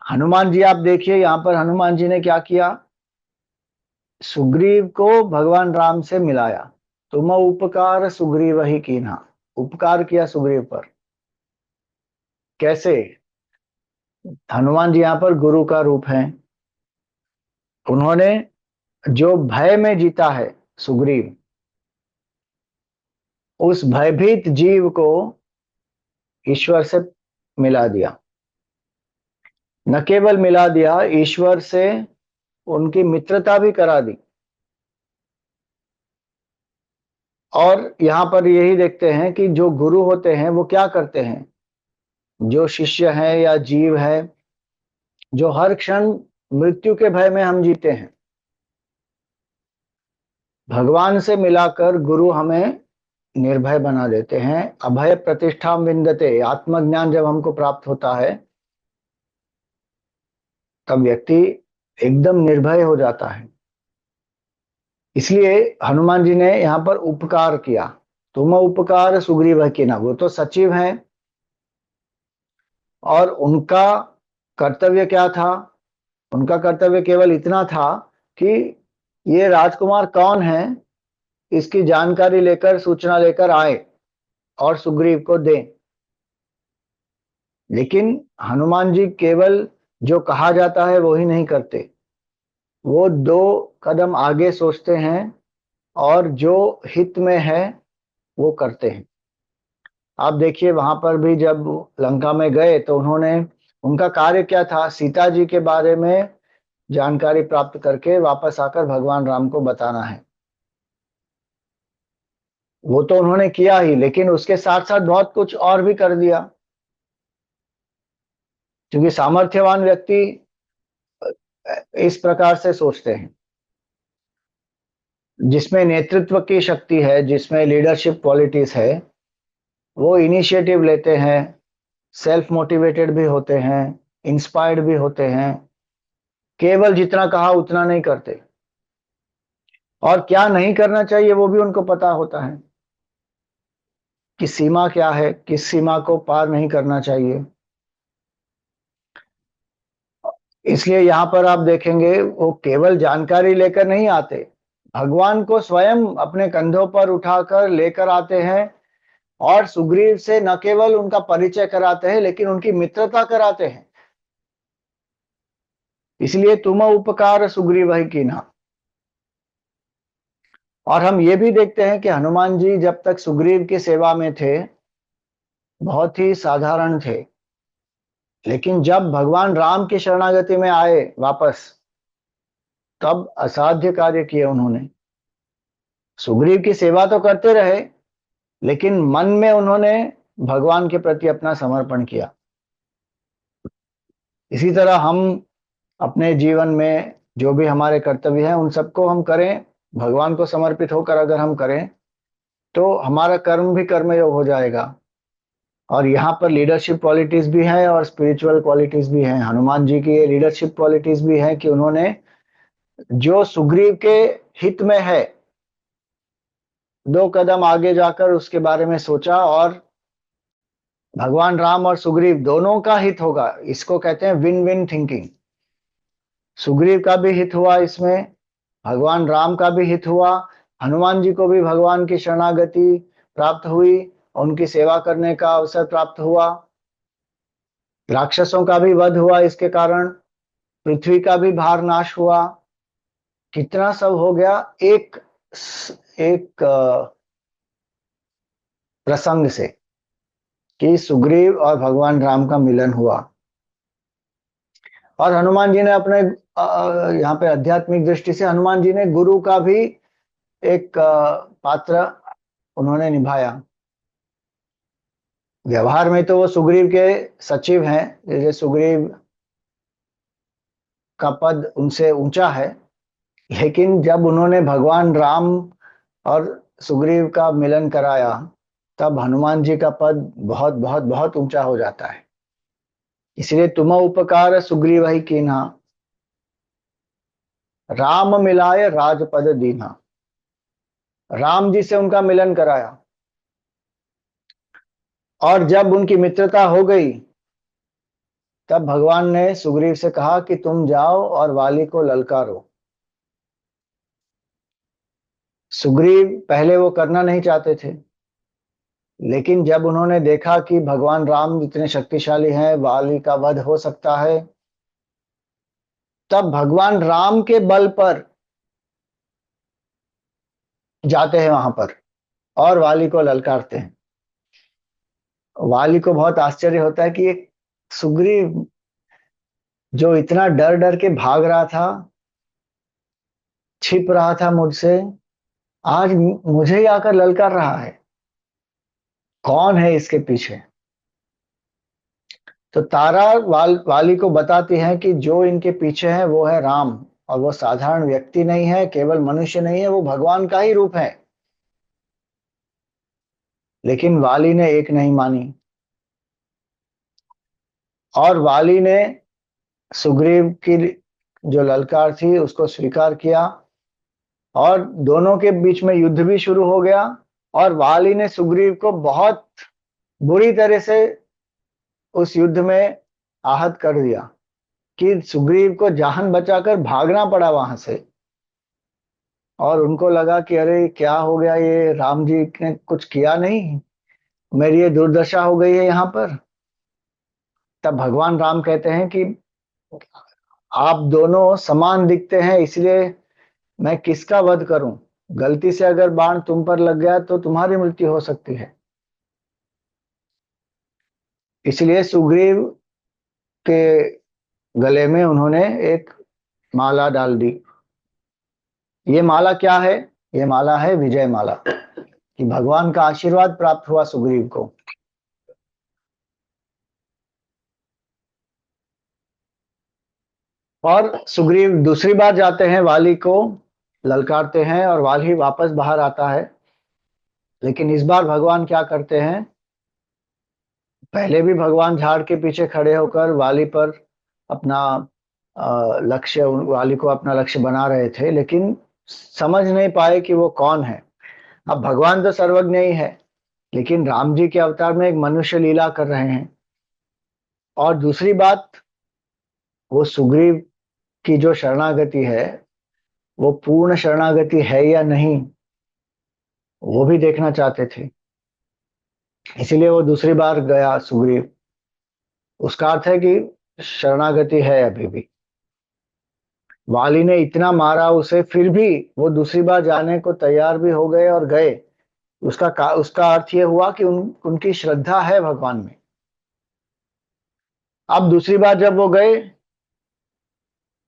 A: हनुमान जी, आप देखिए यहां पर हनुमान जी ने क्या किया, सुग्रीव को भगवान राम से मिलाया। तुम उपकार सुग्रीव ही कीन्हा, उपकार किया सुग्रीव पर। कैसे? हनुमान जी यहाँ पर गुरु का रूप है। उन्होंने जो भय में जीता है सुग्रीव, उस भयभीत जीव को ईश्वर से मिला दिया। न केवल मिला दिया, ईश्वर से उनकी मित्रता भी करा दी। और यहां पर यही देखते हैं कि जो गुरु होते हैं वो क्या करते हैं। जो शिष्य है या जीव है, जो हर क्षण मृत्यु के भय में हम जीते हैं, भगवान से मिलाकर गुरु हमें निर्भय बना देते हैं। अभय प्रतिष्ठा विंदते, आत्मज्ञान जब हमको प्राप्त होता है तब व्यक्ति एकदम निर्भय हो जाता है। इसलिए हनुमान जी ने यहाँ पर उपकार किया। तुम उपकार सुग्रीव की ना, वो तो सचिव हैं, और उनका कर्तव्य क्या था? उनका कर्तव्य केवल इतना था कि ये राजकुमार कौन है इसकी जानकारी लेकर, सूचना लेकर आए और सुग्रीव को दें। लेकिन हनुमान जी केवल जो कहा जाता है वो ही नहीं करते, वो 2 कदम आगे सोचते हैं और जो हित में है वो करते हैं। आप देखिए वहां पर भी जब लंका में गए तो उन्होंने, उनका कार्य क्या था, सीता जी के बारे में जानकारी प्राप्त करके वापस आकर भगवान राम को बताना है। वो तो उन्होंने किया ही, लेकिन उसके साथ साथ बहुत कुछ और भी कर दिया। क्योंकि सामर्थ्यवान व्यक्ति इस प्रकार से सोचते हैं, जिसमें नेतृत्व की शक्ति है, जिसमें लीडरशिप क्वालिटीज है, वो इनिशिएटिव लेते हैं, सेल्फ मोटिवेटेड भी होते हैं, इंस्पायर्ड भी होते हैं, केवल जितना कहा उतना नहीं करते। और क्या नहीं करना चाहिए वो भी उनको पता होता है कि सीमा क्या है, किस सीमा को पार नहीं करना चाहिए। इसलिए यहाँ पर आप देखेंगे वो केवल जानकारी लेकर नहीं आते, भगवान को स्वयं अपने कंधों पर उठाकर लेकर आते हैं और सुग्रीव से न केवल उनका परिचय कराते हैं लेकिन उनकी मित्रता कराते हैं। इसलिए तुम उपकार सुग्रीव ही कीन्हा। और हम ये भी देखते हैं कि हनुमान जी जब तक सुग्रीव की सेवा में थे बहुत ही साधारण थे, लेकिन जब भगवान राम की शरणागति में आए वापस, तब असाध्य कार्य किए उन्होंने। सुग्रीव की सेवा तो करते रहे लेकिन मन में उन्होंने भगवान के प्रति अपना समर्पण किया। इसी तरह हम अपने जीवन में जो भी हमारे कर्तव्य हैं उन सबको हम करें, भगवान को समर्पित होकर अगर हम करें तो हमारा कर्म भी कर्मयोग हो जाएगा। और यहाँ पर लीडरशिप क्वालिटीज भी हैं और स्पिरिचुअल क्वालिटीज भी हैं। हनुमान जी की ये लीडरशिप क्वालिटीज भी हैं कि उन्होंने जो सुग्रीव के हित में है, 2 कदम आगे जाकर उसके बारे में सोचा, और भगवान राम और सुग्रीव दोनों का हित होगा, इसको कहते हैं विन विन थिंकिंग। सुग्रीव का भी हित हुआ इसमें, भगवान राम का भी हित हुआ, हनुमान जी को भी भगवान की शरणागति प्राप्त हुई, उनकी सेवा करने का अवसर प्राप्त हुआ, राक्षसों का भी वध हुआ इसके कारण, पृथ्वी का भी भार नाश हुआ। कितना सब हो गया एक एक प्रसंग से, कि सुग्रीव और भगवान राम का मिलन हुआ। और हनुमान जी ने अपने यहाँ पे आध्यात्मिक दृष्टि से हनुमान जी ने गुरु का भी एक पात्र उन्होंने निभाया। व्यवहार में तो वो सुग्रीव के सचिव हैं, जैसे सुग्रीव का पद उनसे ऊंचा है, लेकिन जब उन्होंने भगवान राम और सुग्रीव का मिलन कराया तब हनुमान जी का पद बहुत बहुत बहुत ऊंचा हो जाता है। इसलिए तुम उपकार सुग्रीव ही कीन्हा, राम मिलाए राजपद दीन्हा। राम जी से उनका मिलन कराया और जब उनकी मित्रता हो गई तब भगवान ने सुग्रीव से कहा कि तुम जाओ और वाली को ललकारो। सुग्रीव पहले वो करना नहीं चाहते थे, लेकिन जब उन्होंने देखा कि भगवान राम इतने शक्तिशाली हैं, वाली का वध हो सकता है, तब भगवान राम के बल पर जाते हैं वहां पर और वाली को ललकारते हैं। वाली को बहुत आश्चर्य होता है कि एक सुग्रीव जो इतना डर डर के भाग रहा था, छिप रहा था मुझसे, आज मुझे ही आकर ललकार रहा है, कौन है इसके पीछे। तो तारा वाली को बताती है कि जो इनके पीछे है वो है राम, और वो साधारण व्यक्ति नहीं है, केवल मनुष्य नहीं है, वो भगवान का ही रूप है। लेकिन वाली ने एक नहीं मानी और वाली ने सुग्रीव की जो ललकार थी उसको स्वीकार किया और दोनों के बीच में युद्ध भी शुरू हो गया। और वाली ने सुग्रीव को बहुत बुरी तरह से उस युद्ध में आहत कर दिया कि सुग्रीव को जान बचाकर भागना पड़ा वहां से। और उनको लगा कि अरे क्या हो गया, ये राम जी ने कुछ किया नहीं, मेरी ये दुर्दशा हो गई है यहाँ पर। तब भगवान राम कहते हैं कि आप दोनों समान दिखते हैं, इसलिए मैं किसका वध करूं, गलती से अगर बाण तुम पर लग गया तो तुम्हारी मृत्यु हो सकती है। इसलिए सुग्रीव के गले में उन्होंने एक माला डाल दी। ये माला क्या है? ये माला है विजय माला, कि भगवान का आशीर्वाद प्राप्त हुआ सुग्रीव को। और सुग्रीव दूसरी बार जाते हैं, वाली को ललकारते हैं और वाली वापस बाहर आता है। लेकिन इस बार भगवान क्या करते हैं, पहले भी भगवान झाड़ के पीछे खड़े होकर वाली पर अपना लक्ष्य, वाली को अपना लक्ष्य बना रहे थे, लेकिन समझ नहीं पाए कि वो कौन है। अब भगवान तो सर्वज्ञ ही है, लेकिन राम जी के अवतार में एक मनुष्य लीला कर रहे हैं। और दूसरी बात, वो सुग्रीव की जो शरणागति है, वो पूर्ण शरणागति है या नहीं, वो भी देखना चाहते थे। इसीलिए वो दूसरी बार गया सुग्रीव। उसका अर्थ है कि शरणागति है अभी भी। वाली ने इतना मारा उसे, फिर भी वो दूसरी बार जाने को तैयार भी हो गए और गए। उसका अर्थ ये हुआ कि उनकी श्रद्धा है भगवान में। अब दूसरी बार जब वो गए,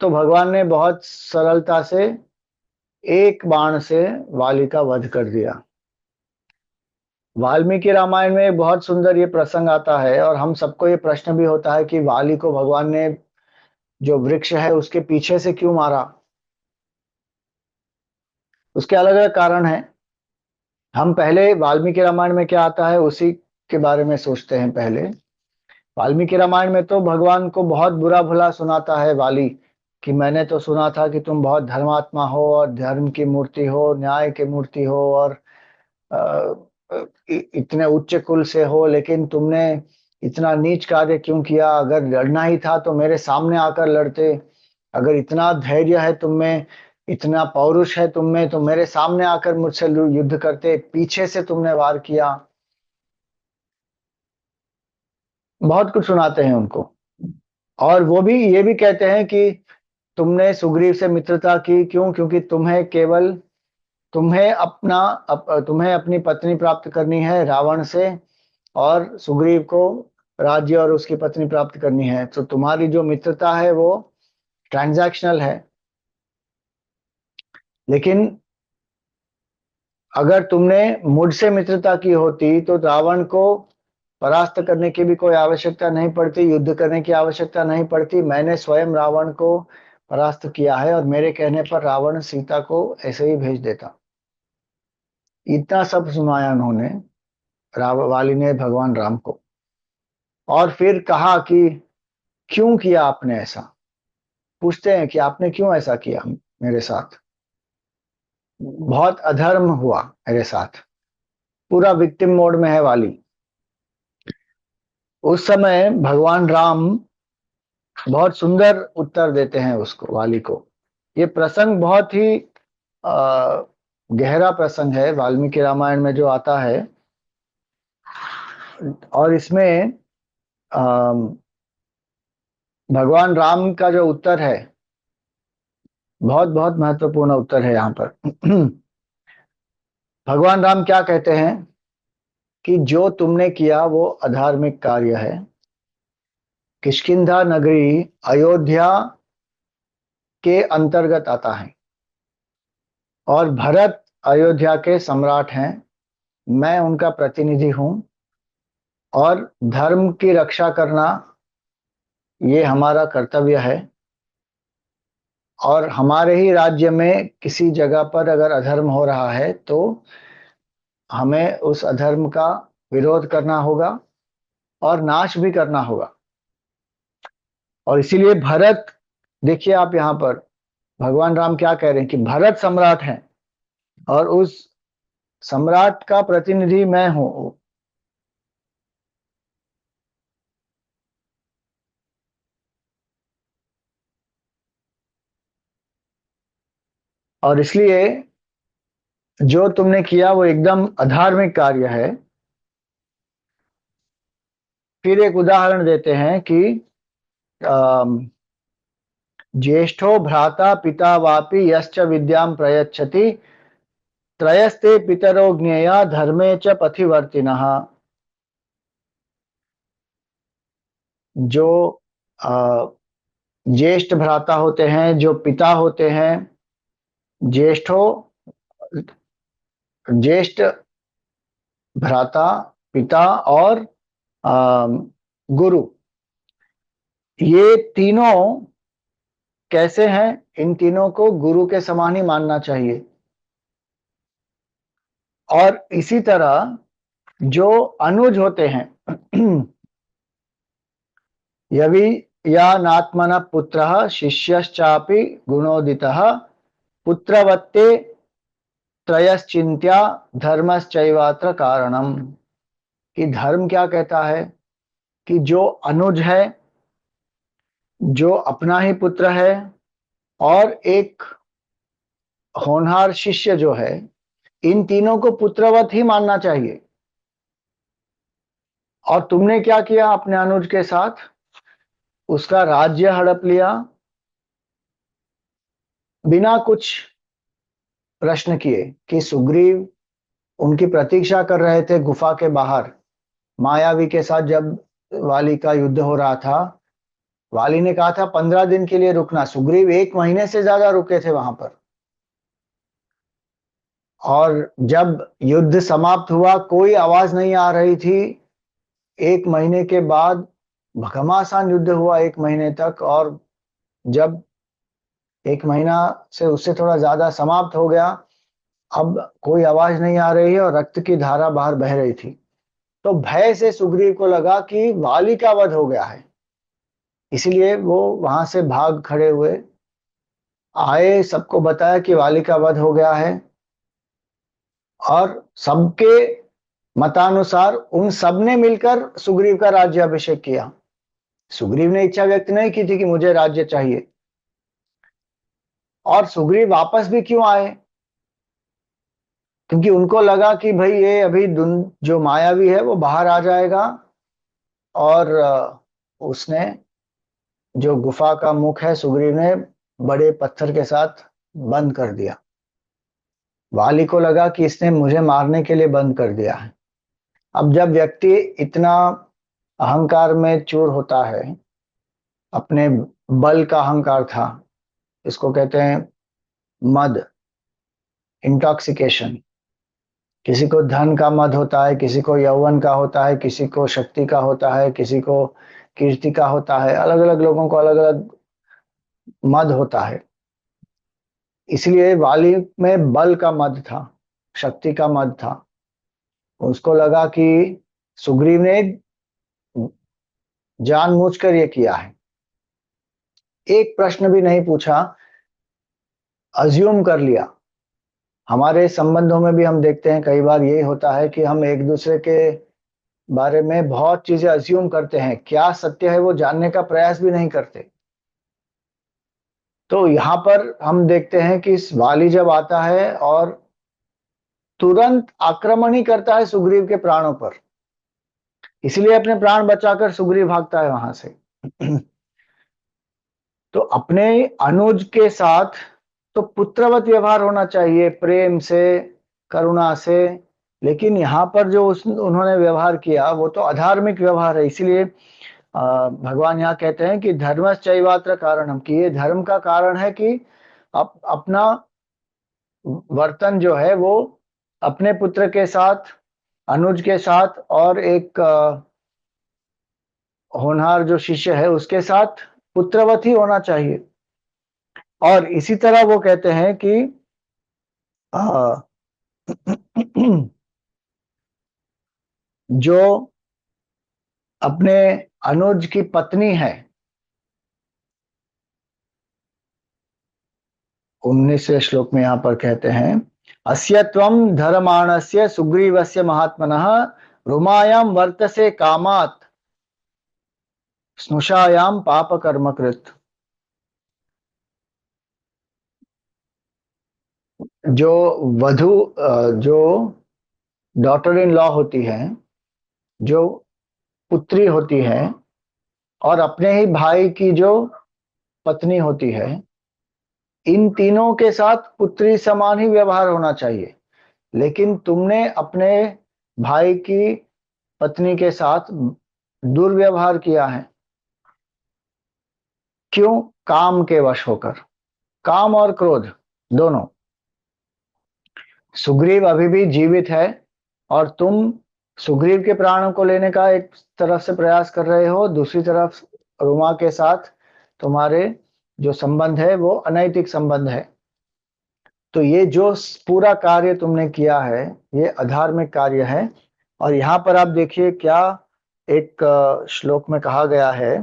A: तो भगवान ने बहुत सरलता से एक बाण से वाली का वध कर दिया। वाल्मीकि रामायण में बहुत सुंदर ये प्रसंग आता है, और हम सबको ये प्रश्न भी होता है कि वाली को भगवान ने जो वृक्ष है उसके पीछे से क्यों मारा। उसके अलग अलग कारण हैं। हम पहले वाल्मीकि रामायण में क्या आता है उसी के बारे में सोचते हैं पहले। वाल्मीकि रामायण में तो भगवान को बहुत बुरा भला सुनाता है वाली, कि मैंने तो सुना था कि तुम बहुत धर्मात्मा हो और धर्म की मूर्ति हो, न्याय की मूर्ति हो, और इतने उच्च कुल से हो, लेकिन तुमने इतना नीच कार्य क्यों किया। अगर लड़ना ही था तो मेरे सामने आकर लड़ते। अगर इतना धैर्य है तुम में, इतना पौरुष है तुम में, तो मेरे सामने आकर मुझसे युद्ध करते। पीछे से तुमने वार किया। बहुत कुछ सुनाते हैं उनको। और वो भी ये भी कहते हैं कि तुमने सुग्रीव से मित्रता की क्यों, क्योंकि तुम्हें अपनी पत्नी प्राप्त करनी है रावण से, और सुग्रीव को राज्य और उसकी पत्नी प्राप्त करनी है। तो तुम्हारी जो मित्रता है वो ट्रांजैक्शनल है। लेकिन अगर तुमने मुझसे मित्रता की होती तो रावण को परास्त करने की भी कोई आवश्यकता नहीं पड़ती, युद्ध करने की आवश्यकता नहीं पड़ती। मैंने स्वयं रावण को परास्त किया है, और मेरे कहने पर रावण सीता को ऐसे ही भेज देता। इतना सब सुनाया उन्होंने, वाली ने भगवान राम को। और फिर कहा कि क्यों किया आपने ऐसा। पूछते हैं कि आपने क्यों ऐसा किया मेरे साथ। बहुत अधर्म हुआ मेरे साथ। पूरा विक्टिम मोड में है वाली। उस समय भगवान राम बहुत सुंदर उत्तर देते हैं उसको, वाली को। ये प्रसंग बहुत ही आ, गहरा प्रसंग है वाल्मीकि रामायण में जो आता है। और इसमें आ, भगवान राम का जो उत्तर है, बहुत बहुत महत्वपूर्ण उत्तर है यहाँ पर। भगवान राम क्या कहते हैं कि जो तुमने किया वो अधार्मिक कार्य है। किष्किंधा नगरी अयोध्या के अंतर्गत आता है, और भरत अयोध्या के सम्राट हैं। मैं उनका प्रतिनिधि हूं, और धर्म की रक्षा करना ये हमारा कर्तव्य है। और हमारे ही राज्य में किसी जगह पर अगर अधर्म हो रहा है तो हमें उस अधर्म का विरोध करना होगा और नाश भी करना होगा। और इसीलिए भरत, देखिए आप यहाँ पर भगवान राम क्या कह रहे हैं कि भरत सम्राट हैं, और उस सम्राट का प्रतिनिधि मैं हूं। और इसलिए जो तुमने किया वो एकदम अधार्मिक कार्य है। फिर एक उदाहरण देते हैं कि अम, ज्येष्ठो भ्राता पिता वापि यश्च विद्यां प्रयच्छति, त्रयस्ते पितरो ज्ञेया धर्मे च पथिवर्तिनः। जो अ, ज्येष्ठ भ्राता होते हैं, जो पिता होते हैं, ज्येष्ठो ज्येष्ठ भ्राता, पिता और गुरु, ये तीनों कैसे हैं। इन तीनों को गुरु के समान ही मानना चाहिए। और इसी तरह जो अनुज होते हैं, यवि या नात्मन पुत्रः शिष्यश्चापि गुणोदितः पुत्रवत्ते त्रयश्चिंत्या धर्मश्चैवात्र कारणम। कि धर्म क्या कहता है कि जो अनुज है, जो अपना ही पुत्र है, और एक होनहार शिष्य जो है, इन तीनों को पुत्रवत ही मानना चाहिए। और तुमने क्या किया अपने अनुज के साथ? उसका राज्य हड़प लिया बिना कुछ प्रश्न किए। कि सुग्रीव उनकी प्रतीक्षा कर रहे थे गुफा के बाहर, मायावी के साथ जब वाली का युद्ध हो रहा था। वाली ने कहा था 15 दिन के लिए रुकना, सुग्रीव 1 महीने से ज्यादा रुके थे वहां पर। और जब युद्ध समाप्त हुआ, कोई आवाज नहीं आ रही थी। 1 महीने के बाद घमासान युद्ध हुआ 1 महीने तक, और जब 1 महीना से उससे थोड़ा ज्यादा समाप्त हो गया, अब कोई आवाज नहीं आ रही है और रक्त की धारा बाहर बह रही थी। तो भय से सुग्रीव को लगा कि वाली का वध हो गया है, इसलिए वो वहां से भाग खड़े हुए, आए, सबको बताया कि वाली का वध हो गया है। और सबके मतानुसार उन सब ने मिलकर सुग्रीव का राज्याभिषेक किया। सुग्रीव ने इच्छा व्यक्त नहीं की थी कि मुझे राज्य चाहिए। और सुग्रीव वापस भी क्यों आए? क्योंकि उनको लगा कि भाई ये अभी जो मायावी है वो बाहर आ जाएगा, और उसने जो गुफा का मुख है सुग्रीव ने बड़े पत्थर के साथ बंद कर दिया। वाली को लगा कि इसने मुझे मारने के लिए बंद कर दिया है। अब जब व्यक्ति इतना अहंकार में चूर होता है, अपने बल का अहंकार था, इसको कहते हैं मद, इंटॉक्सिकेशन। किसी को धन का मद होता है, किसी को यौवन का होता है, किसी को शक्ति का होता है, किसी को कीर्ति का होता है। अलग अलग लोगों को अलग अलग मद होता है। इसलिए वाली में बल का मद था, शक्ति का मद था। उसको लगा कि सुग्रीव ने जानबूझकर ये किया है। एक प्रश्न भी नहीं पूछा, अज्यूम कर लिया। हमारे संबंधों में भी हम देखते हैं कई बार यही होता है कि हम एक दूसरे के बारे में बहुत चीजें अज्यूम करते हैं, क्या सत्य है वो जानने का प्रयास भी नहीं करते। तो यहाँ पर हम देखते हैं कि वाली जब आता है और तुरंत आक्रमण ही करता है सुग्रीव के प्राणों पर, इसलिए अपने प्राण बचाकर सुग्रीव भागता है वहां से। तो अपने अनुज के साथ तो पुत्रवत व्यवहार होना चाहिए, प्रेम से, करुणा से। लेकिन यहाँ पर जो उन्होंने व्यवहार किया वो तो अधार्मिक व्यवहार है। इसीलिए भगवान यहाँ कहते हैं कि धर्मश्चैवात्र कारणम, कि ये धर्म का कारण है कि अपना वर्तन जो है वो अपने पुत्र के साथ, अनुज के साथ, और एक होनहार जो शिष्य है उसके साथ पुत्रवत ही होना चाहिए। और इसी तरह वो कहते हैं कि आ, जो अपने अनुज की पत्नी है, 19वें श्लोक में यहाँ पर कहते हैं, अस्य त्वं धर्माणस्य सुग्रीवस्य महात्मनः रुमायां वर्तसे कामात् स्नुषायां पाप कर्मकृत। जो वधु, जो डॉटर इन लॉ होती है, जो पुत्री होती है, और अपने ही भाई की जो पत्नी होती है, इन तीनों के साथ पुत्री समान ही व्यवहार होना चाहिए। लेकिन तुमने अपने भाई की पत्नी के साथ दुर्व्यवहार किया है। क्यों? काम के वश होकर, काम और क्रोध दोनों। सुग्रीव अभी भी जीवित है और तुम सुग्रीव के प्राणों को लेने का एक तरफ से प्रयास कर रहे हो, दूसरी तरफ रुमा के साथ तुम्हारे जो संबंध है वो अनैतिक संबंध है। तो ये जो पूरा कार्य तुमने किया है ये अधार्मिक कार्य है। और यहाँ पर आप देखिए क्या एक श्लोक में कहा गया है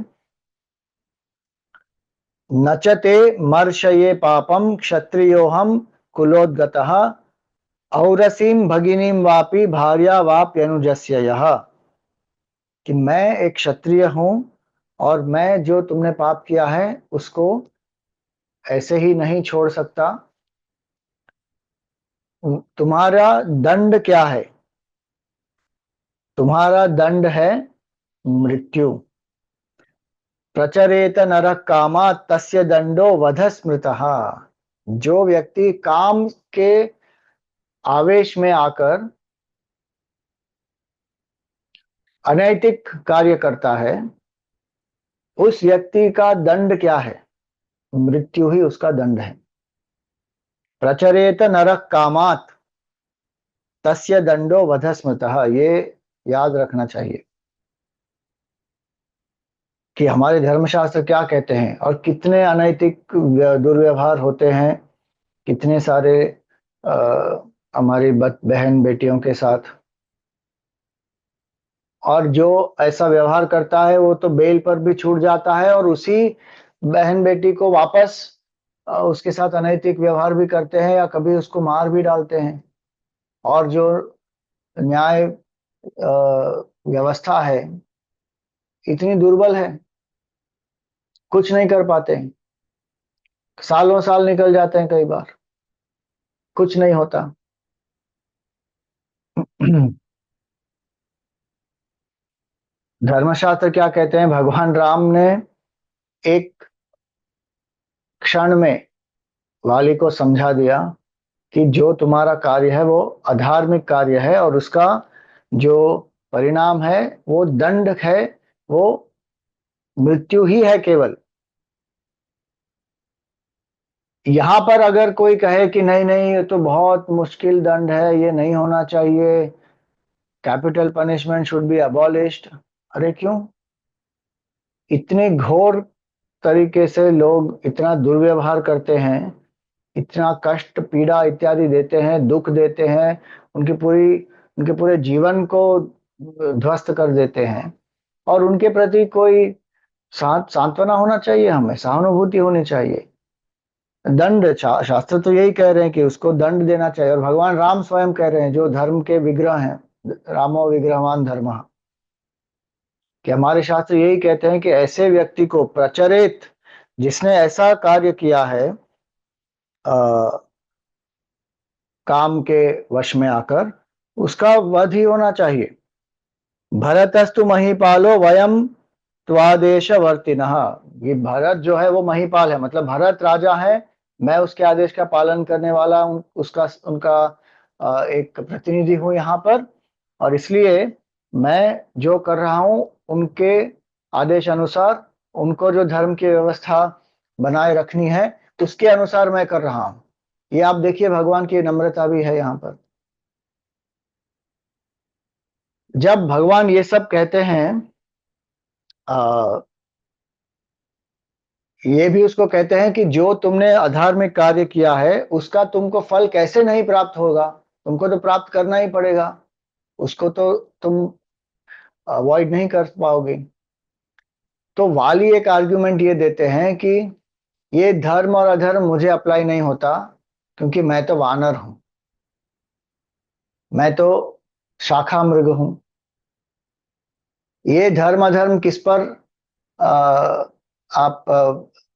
A: नचते मर्षये पापम क्षत्रियोहम कुलोद्गतः औरसीम भगिनीं वापि भार्या वाप्यनुजस्य यः, कि मैं एक क्षत्रिय हूं और मैं जो तुमने पाप किया है उसको ऐसे ही नहीं छोड़ सकता। तुम्हारा दंड क्या है? तुम्हारा दंड है मृत्यु। प्रचरेत नरः कामात् तस्य दंडो वध स्मृतः। जो व्यक्ति काम के आवेश में आकर अनैतिक कार्य करता है, उस व्यक्ति का दंड क्या है? मृत्यु ही उसका दंड है। प्रचरेत नरः कामात् तस्य दंडो वध स्मृतः, ये याद रखना चाहिए कि हमारे धर्मशास्त्र क्या कहते हैं और कितने अनैतिक दुर्व्यवहार होते हैं, कितने सारे हमारी बहन बेटियों के साथ। और जो ऐसा व्यवहार करता है वो तो बेल पर भी छूट जाता है और उसी बहन बेटी को वापस उसके साथ अनैतिक व्यवहार भी करते हैं या कभी उसको मार भी डालते हैं। और जो न्याय व्यवस्था है इतनी दुर्बल है, कुछ नहीं कर पाते हैं। सालों साल निकल जाते हैं, कई बार कुछ नहीं होता। धर्मशास्त्र क्या कहते हैं? भगवान राम ने एक क्षण में वाली को समझा दिया कि जो तुम्हारा कार्य है वो अधार्मिक कार्य है और उसका जो परिणाम है वो दंड है, वो मृत्यु ही है केवल। यहां पर अगर कोई कहे कि नहीं नहीं ये तो बहुत मुश्किल दंड है, ये नहीं होना चाहिए, capital punishment should be abolished. अरे क्यों? इतने घोर तरीके से लोग इतना दुर्व्यवहार करते हैं, इतना कष्ट पीड़ा इत्यादि देते हैं, दुख देते हैं, उनके पूरे जीवन को ध्वस्त कर देते हैं। और उनके प्रति कोई सांत्वना होना चाहिए, हमें सहानुभूति होनी चाहिए। दंड शास्त्र तो यही कह रहे हैं कि उसको दंड देना चाहिए। और भगवान राम स्वयं कह रहे हैं, जो धर्म के विग्रह हैं, रामो विग्रहवान धर्म, कि हमारे शास्त्र यही कहते हैं कि ऐसे व्यक्ति को प्रचरित, जिसने ऐसा कार्य किया है काम के वश में आकर, उसका वध ही होना चाहिए। भरतस्तु महीपालो वयम त्वादेश वर्तिनः। ये भरत जो है वो महीपाल है, मतलब भरत राजा है, मैं उसके आदेश का पालन करने वाला उसका उनका एक प्रतिनिधि हूं यहाँ पर। और इसलिए मैं जो कर रहा हूं उनके आदेश अनुसार, उनको जो धर्म की व्यवस्था बनाए रखनी है उसके अनुसार मैं कर रहा हूं। ये आप देखिए भगवान की नम्रता भी है यहाँ पर। जब भगवान ये सब कहते हैं, आ, ये भी उसको कहते हैं कि जो तुमने अधार्मिक कार्य किया है उसका तुमको फल कैसे नहीं प्राप्त होगा, तुमको तो प्राप्त करना ही पड़ेगा, उसको तो तुम अवॉइड नहीं कर पाओगे। तो वाली एक आर्ग्यूमेंट ये देते हैं कि ये धर्म और अधर्म मुझे अप्लाई नहीं होता, क्योंकि मैं तो वानर हूं, मैं तो शाखा मृग हूं। ये धर्म अधर्म किस पर आ, आप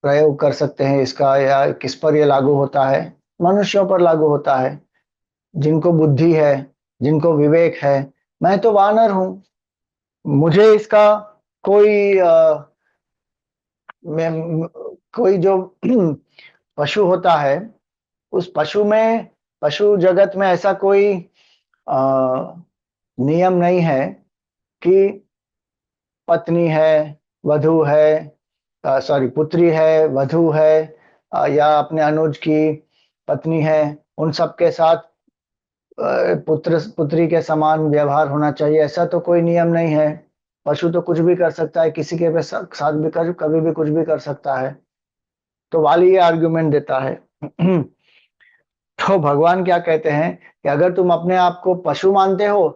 A: प्रयोग कर सकते हैं इसका, या किस पर ये लागू होता है? मनुष्यों पर लागू होता है, जिनको बुद्धि है, जिनको विवेक है। मैं तो वानर हूं, मुझे इसका कोई कोई जो पशु होता है, उस पशु में, पशु जगत में ऐसा कोई आ, नियम नहीं है कि पत्नी है, वधु है, सॉरी पुत्री है, वधु है, या अपने अनुज की पत्नी है, उन सब के साथ पुत्र पुत्री के समान व्यवहार होना चाहिए, ऐसा तो कोई नियम नहीं है। पशु तो कुछ भी कर सकता है, किसी के साथ भी कभी भी कुछ भी कर सकता है। तो वाली ये आर्ग्यूमेंट देता है। तो भगवान क्या कहते हैं कि अगर तुम अपने आप को पशु मानते हो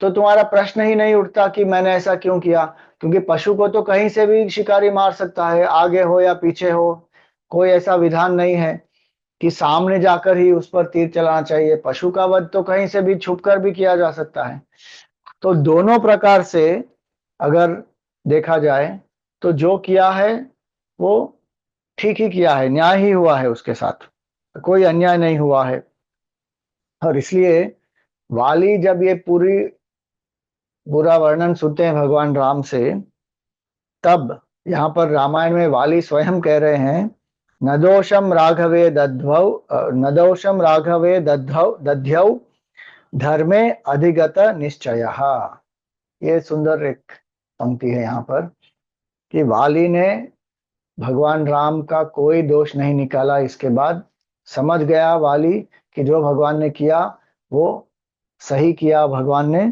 A: तो तुम्हारा प्रश्न ही नहीं उठता कि मैंने ऐसा क्यों किया, क्योंकि पशु को तो कहीं से भी शिकारी मार सकता है, आगे हो या पीछे हो, कोई ऐसा विधान नहीं है कि सामने जाकर ही उस पर तीर चलाना चाहिए। पशु का वध तो कहीं से भी छुप कर भी किया जा सकता है। तो दोनों प्रकार से अगर देखा जाए तो जो किया है वो ठीक ही किया है, न्याय ही हुआ है, उसके साथ कोई अन्याय नहीं हुआ है। और इसलिए वाली जब ये पूरी बुरा वर्णन सुनते हैं भगवान राम से, तब यहाँ पर रामायण में वाली स्वयं कह रहे हैं, नदोषम राघवे दध्वौ नदोषम राघवे दध्यौ दध्यौ धर्मे अधिगत निश्चयः। ये सुंदर एक पंक्ति है यहाँ पर कि वाली ने भगवान राम का कोई दोष नहीं निकाला। इसके बाद समझ गया वाली कि जो भगवान ने किया वो सही किया। भगवान ने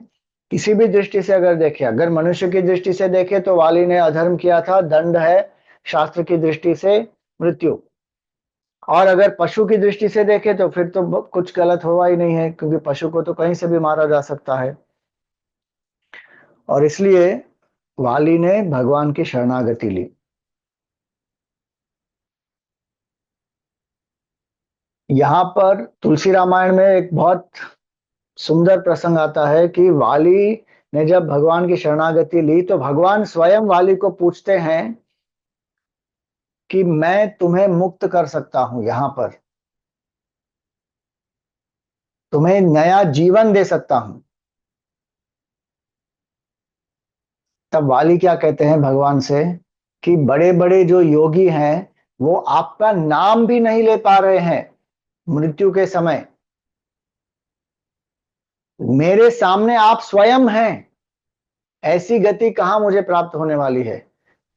A: किसी भी दृष्टि से अगर देखे, अगर मनुष्य की दृष्टि से देखे तो वाली ने अधर्म किया था, दंड है। शास्त्र की दृष्टि से मृत्यु। और अगर पशु की दृष्टि से देखे तो फिर तो कुछ गलत हुआ ही नहीं है, क्योंकि पशु को तो कहीं से भी मारा जा सकता है। और इसलिए वाली ने भगवान की शरणागति ली। यहाँ पर तुलसी रामायण में एक बहुत सुंदर प्रसंग आता है कि वाली ने जब भगवान की शरणागति ली तो भगवान स्वयं वाली को पूछते हैं कि मैं तुम्हें मुक्त कर सकता हूं, यहां पर तुम्हें नया जीवन दे सकता हूं। तब वाली क्या कहते हैं भगवान से कि बड़े बड़े जो योगी हैं वो आपका नाम भी नहीं ले पा रहे हैं मृत्यु के समय। मेरे सामने आप स्वयं हैं, ऐसी गति कहां मुझे प्राप्त होने वाली है।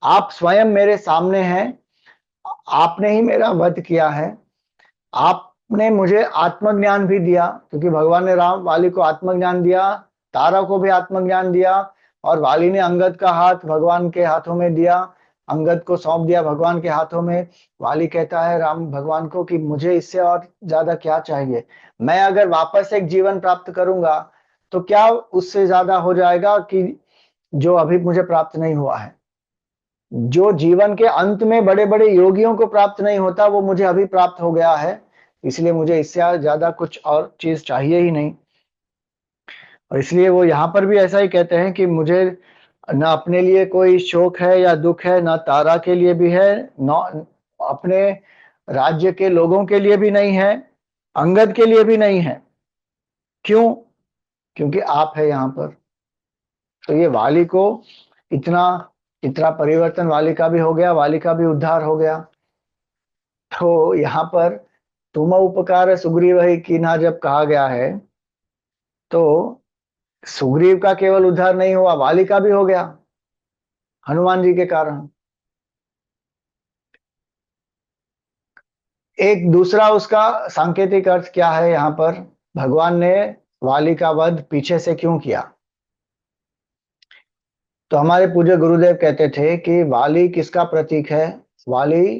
A: आप स्वयं मेरे सामने हैं, आपने ही मेरा वध किया है। आपने मुझे आत्मज्ञान भी दिया, क्योंकि भगवान ने राम वाली को आत्मज्ञान दिया, तारा को भी आत्मज्ञान दिया। और वाली ने अंगद का हाथ भगवान के हाथों में दिया, अंगद को सौंप दिया भगवान के हाथों में। वाली कहता है राम भगवान को कि मुझे इससे और ज्यादा क्या चाहिए, मैं अगर वापस एक जीवन प्राप्त करूंगा तो क्या उससे ज्यादा हो जाएगा कि जो अभी मुझे प्राप्त नहीं हुआ है। जो जीवन के अंत में बड़े बड़े योगियों को प्राप्त नहीं होता वो मुझे अभी प्राप्त हो गया है, इसलिए मुझे इससे ज्यादा कुछ और चीज चाहिए ही नहीं। और इसलिए वो यहाँ पर भी ऐसा ही कहते हैं कि मुझे न अपने लिए कोई शोक है या दुख है, न तारा के लिए भी है, न अपने राज्य के लोगों के लिए भी नहीं है, अंगद के लिए भी नहीं है। क्यों? क्योंकि आप है यहाँ पर। तो ये वाली को इतना इतना परिवर्तन वाली का भी हो गया, वाली का भी उद्धार हो गया। तो यहाँ पर तुम उपकार सुग्रीव ही कीन्हा जब कहा गया है तो सुग्रीव का केवल उद्धार नहीं हुआ, वाली का भी हो गया हनुमान जी के कारण। एक दूसरा उसका सांकेतिक अर्थ क्या है यहाँ पर, भगवान ने वाली का वध पीछे से क्यों किया? तो हमारे पूज्य गुरुदेव कहते थे कि वाली किसका प्रतीक है? वाली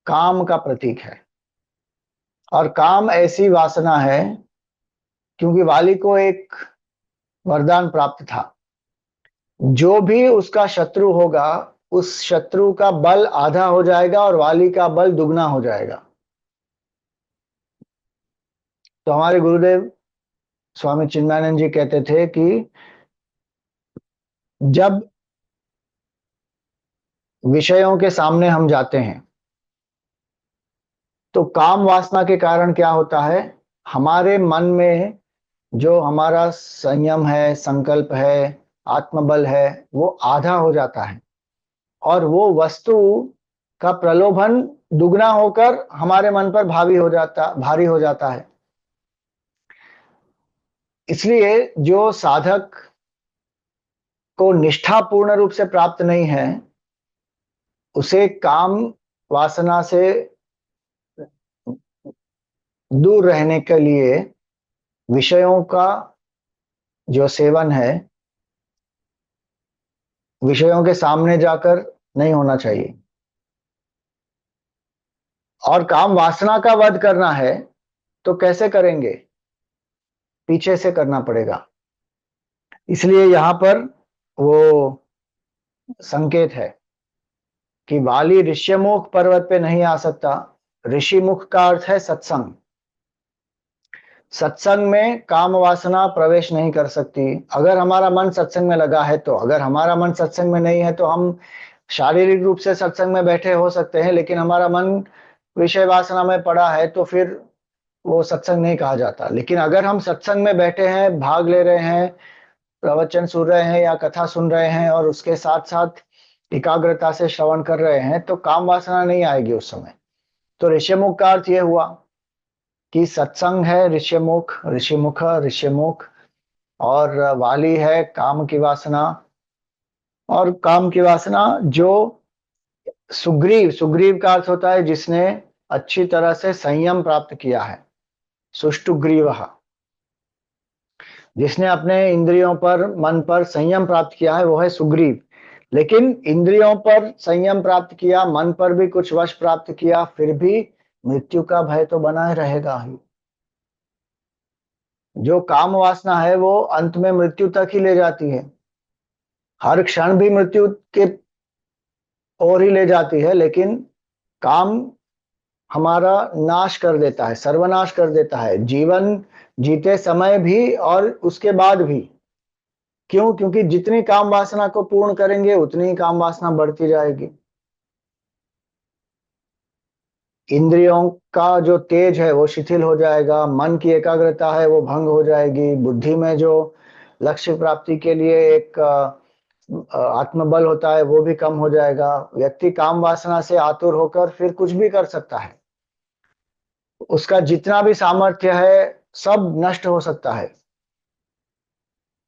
A: काम का प्रतीक है। और काम ऐसी वासना है, क्योंकि वाली को एक वरदान प्राप्त था, जो भी उसका शत्रु होगा उस शत्रु का बल आधा हो जाएगा और वाली का बल दुगना हो जाएगा। तो हमारे गुरुदेव स्वामी चिन्मयानंद जी कहते थे कि जब विषयों के सामने हम जाते हैं तो काम वासना के कारण क्या होता है, हमारे मन में जो हमारा संयम है, संकल्प है, आत्मबल है, वो आधा हो जाता है और वो वस्तु का प्रलोभन दुगना होकर हमारे मन पर भारी हो जाता है। इसलिए जो साधक को निष्ठा पूर्ण रूप से प्राप्त नहीं है, उसे काम वासना से दूर रहने के लिए विषयों का जो सेवन है, विषयों के सामने जाकर नहीं होना चाहिए। और काम वासना का वध करना है तो कैसे करेंगे? पीछे से करना पड़ेगा। इसलिए यहां पर वो संकेत है। कि वाली ऋष्यमुख पर्वत पे नहीं आ सकता। ऋषिमुख का अर्थ है सत्संग। सत्संग में काम वासना प्रवेश नहीं कर सकती। अगर हमारा मन सत्संग में लगा है तो, अगर हमारा मन सत्संग में नहीं है तो हम शारीरिक रूप से सत्संग में बैठे हो सकते हैं, लेकिन हमारा मन विषय वासना में पड़ा है तो फिर वो सत्संग नहीं कहा जाता। लेकिन अगर हम सत्संग में बैठे हैं, भाग ले रहे हैं, प्रवचन सुन रहे हैं या कथा सुन रहे हैं और उसके साथ साथ एकाग्रता से श्रवण कर रहे हैं तो काम वासना नहीं आएगी उस समय। तो ऋषिमुख का अर्थ यह हुआ कि सत्संग है ऋषिमुख, ऋषिमुख ऋषिमुख, और वाली है काम की वासना। और काम की वासना जो सुग्रीव, सुग्रीव का अर्थ होता है जिसने अच्छी तरह से संयम प्राप्त किया है। सुष्टुग्रीव, जिसने अपने इंद्रियों पर, मन पर संयम प्राप्त किया है, वो है सुग्रीव। लेकिन इंद्रियों पर संयम प्राप्त किया, मन पर भी कुछ वश प्राप्त किया, फिर भी मृत्यु का भय तो बना ही रहेगा ही। जो काम वासना है वो अंत में मृत्यु तक ही ले जाती है, हर क्षण भी मृत्यु के ओर ही ले जाती है। लेकिन काम हमारा नाश कर देता है, सर्वनाश कर देता है, जीवन जीते समय भी और उसके बाद भी। क्यों? क्योंकि जितनी काम वासना को पूर्ण करेंगे उतनी ही काम वासना बढ़ती जाएगी। इंद्रियों का जो तेज है वो शिथिल हो जाएगा, मन की एकाग्रता है वो भंग हो जाएगी, बुद्धि में जो लक्ष्य प्राप्ति के लिए एक आत्मबल होता है वो भी कम हो जाएगा। व्यक्ति काम वासना से आतुर होकर फिर कुछ भी कर सकता है, उसका जितना भी सामर्थ्य है सब नष्ट हो सकता है।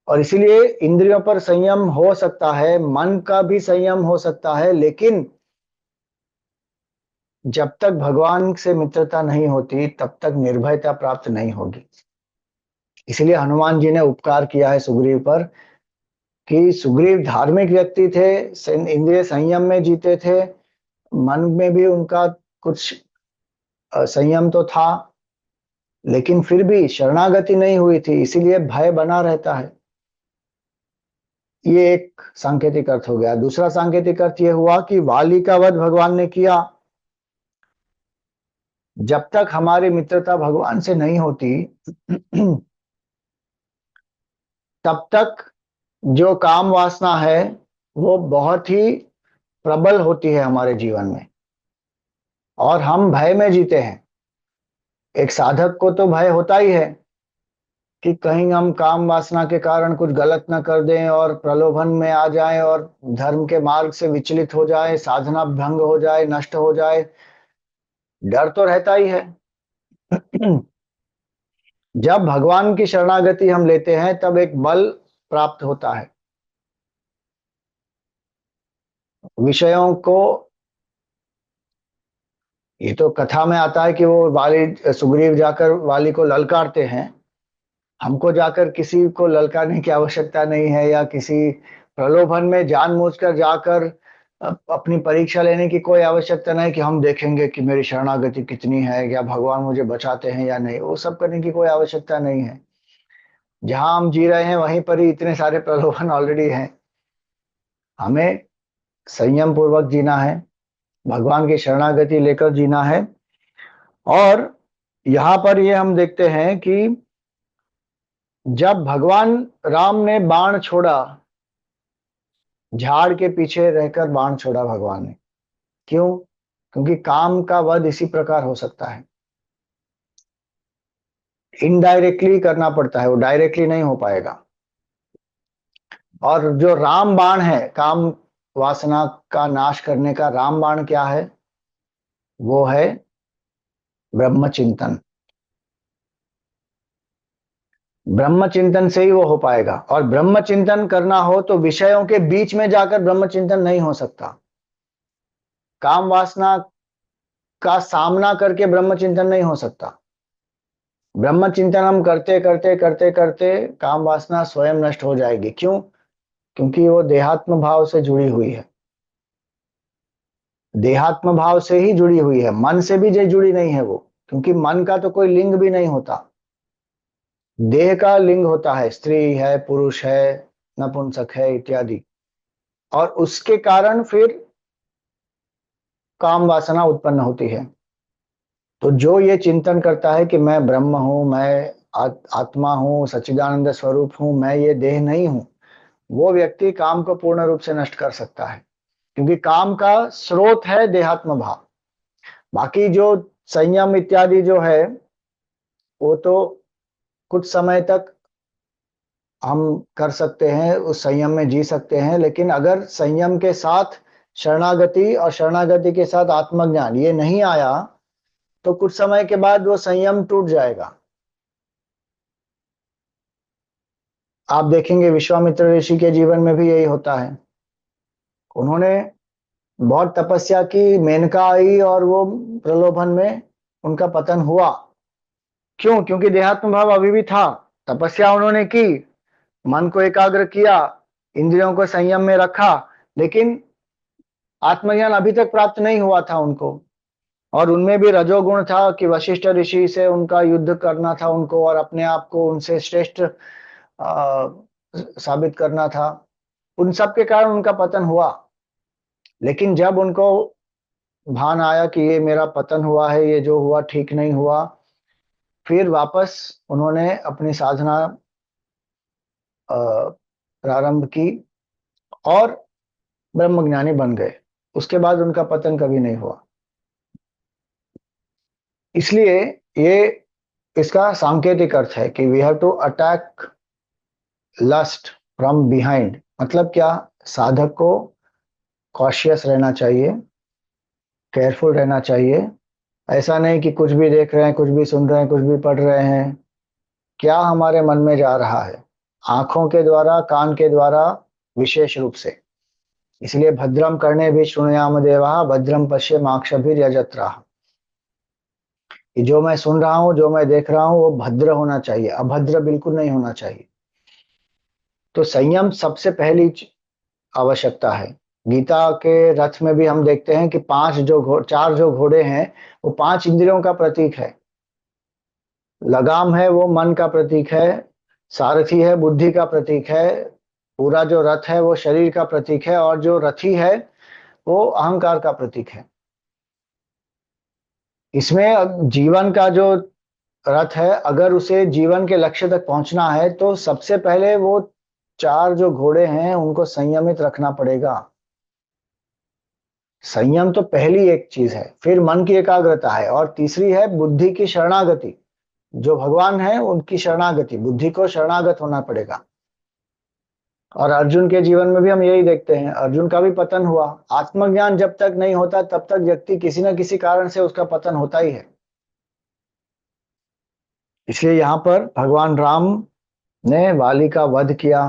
A: और इसीलिए इंद्रियों पर संयम हो सकता है, मन का भी संयम हो सकता है, लेकिन जब तक भगवान से मित्रता नहीं होती तब तक निर्भयता प्राप्त नहीं होगी। इसलिए हनुमान जी ने उपकार किया है सुग्रीव पर कि सुग्रीव धार्मिक व्यक्ति थे, इंद्रिय संयम में जीते थे, मन में भी उनका कुछ संयम तो था, लेकिन फिर भी शरणागति नहीं हुई थी, इसीलिए भय बना रहता है। ये एक सांकेतिक अर्थ हो गया। दूसरा सांकेतिक अर्थ यह हुआ कि वाली का वध भगवान ने किया। जब तक हमारी मित्रता भगवान से नहीं होती तब तक जो काम वासना है वो बहुत ही प्रबल होती है हमारे जीवन में, और हम भय में जीते हैं। एक साधक को तो भय होता ही है कि कहीं हम काम वासना के कारण कुछ गलत ना कर दें और प्रलोभन में आ जाएं और धर्म के मार्ग से विचलित हो जाए, साधना भंग हो जाए, नष्ट हो जाए। डर तो रहता ही है। जब भगवान की शरणागति हम लेते हैं तब एक बल प्राप्त होता है। विषयों को, ये तो कथा में आता है कि वो वाली, सुग्रीव जाकर वाली को ललकारते हैं। हमको जाकर किसी को ललकारने की आवश्यकता नहीं है, या किसी प्रलोभन में जानबूझकर जाकर अपनी परीक्षा लेने की कोई आवश्यकता नहीं कि हम देखेंगे कि मेरी शरणागति कितनी है, या भगवान मुझे बचाते हैं या नहीं। वो सब करने की कोई आवश्यकता नहीं है। जहां हम जी रहे हैं वहीं पर ही इतने सारे प्रलोभन ऑलरेडी हैं। हमें संयम पूर्वक जीना है, भगवान की शरणागति लेकर जीना है। और यहाँ पर ये हम देखते हैं कि जब भगवान राम ने बाण छोड़ा, झाड़ के पीछे रहकर बाण छोड़ा भगवान ने, क्यों? क्योंकि काम का वध इसी प्रकार हो सकता है, इनडायरेक्टली करना पड़ता है, वो डायरेक्टली नहीं हो पाएगा। और जो राम बाण है, काम वासना का नाश करने का राम बाण क्या है? वो है ब्रह्म चिंतन। ब्रह्म चिंतन से ही वो हो पाएगा। और ब्रह्म चिंतन करना हो तो विषयों के बीच में जाकर ब्रह्म चिंतन नहीं हो सकता। काम वासना का सामना करके ब्रह्म चिंतन नहीं हो सकता। ब्रह्म चिंतन हम करते करते करते करते काम वासना स्वयं नष्ट हो जाएगी। क्यों? क्योंकि वो देहात्म भाव से जुड़ी हुई है, देहात्म भाव से ही जुड़ी हुई है, मन से भी जुड़ी नहीं है वो। क्योंकि मन का तो कोई लिंग भी नहीं होता, देह का लिंग होता है, स्त्री है, पुरुष है, नपुंसक है इत्यादि। और उसके कारण फिर काम वासना उत्पन्न होती है। तो जो ये चिंतन करता है कि मैं ब्रह्म हूं, मैं आत्मा हूं, सच्चिदानंद स्वरूप हूं, मैं ये देह नहीं हूं, वो व्यक्ति काम को पूर्ण रूप से नष्ट कर सकता है। क्योंकि काम का स्रोत है देहात्म भाव। बाकी जो संयम इत्यादि जो है वो तो कुछ समय तक हम कर सकते हैं, उस संयम में जी सकते हैं, लेकिन अगर संयम के साथ शरणागति और शरणागति के साथ आत्मज्ञान ये नहीं आया तो कुछ समय के बाद वो संयम टूट जाएगा। आप देखेंगे विश्वामित्र ऋषि के जीवन में भी यही होता है। उन्होंने बहुत तपस्या की, मेनका आई और वो प्रलोभन में उनका पतन हुआ। क्यों? क्योंकि देहात्म भाव अभी भी था। तपस्या उन्होंने की, मन को एकाग्र किया, इंद्रियों को संयम में रखा, लेकिन आत्मज्ञान अभी तक प्राप्त नहीं हुआ था उनको। और उनमें भी रजोगुण था कि वशिष्ठ ऋषि से उनका युद्ध करना था उनको, और अपने आप को उनसे श्रेष्ठ साबित करना था। उन सब के कारण उनका पतन हुआ। लेकिन जब उनको भान आया कि ये मेरा पतन हुआ है, ये जो हुआ ठीक नहीं हुआ, फिर वापस उन्होंने अपनी साधना प्रारंभ की और ब्रह्मज्ञानी बन गए। उसके बाद उनका पतन कभी नहीं हुआ। इसलिए ये इसका सांकेतिक अर्थ है कि we have to attack lust from behind. मतलब क्या? साधक को कॉशियस रहना चाहिए, केयरफुल रहना चाहिए। ऐसा नहीं कि कुछ भी देख रहे हैं, कुछ भी सुन रहे हैं, कुछ भी पढ़ रहे हैं, क्या हमारे मन में जा रहा है, आंखों के द्वारा, कान के द्वारा विशेष रूप से। इसलिए भद्रम करने भी शृणुयाम देवा, भद्रम पश्य माक्षभिर यजत्रा। कि जो मैं सुन रहा हूं, जो मैं देख रहा हूं, वो भद्र होना चाहिए, अभद्र बिल्कुल नहीं होना चाहिए। तो संयम सबसे पहली आवश्यकता है। गीता के रथ में भी हम देखते हैं कि चार जो घोड़े हैं वो पांच इंद्रियों का प्रतीक है। लगाम है वो मन का प्रतीक है, सारथी है बुद्धि का प्रतीक है, पूरा जो रथ है वो शरीर का प्रतीक है, और जो रथी है वो अहंकार का प्रतीक है। इसमें जीवन का जो रथ है, अगर उसे जीवन के लक्ष्य तक पहुंचना है तो सबसे पहले वो चार जो घोड़े हैं उनको संयमित रखना पड़ेगा। संयम तो पहली एक चीज है, फिर मन की एकाग्रता है, और तीसरी है बुद्धि की शरणागति। जो भगवान है उनकी शरणागति, बुद्धि को शरणागत होना पड़ेगा। और अर्जुन के जीवन में भी हम यही देखते हैं, अर्जुन का भी पतन हुआ। आत्मज्ञान जब तक नहीं होता तब तक व्यक्ति किसी न किसी कारण से उसका पतन होता ही है। इसलिए यहाँ पर भगवान राम ने वाली का वध किया,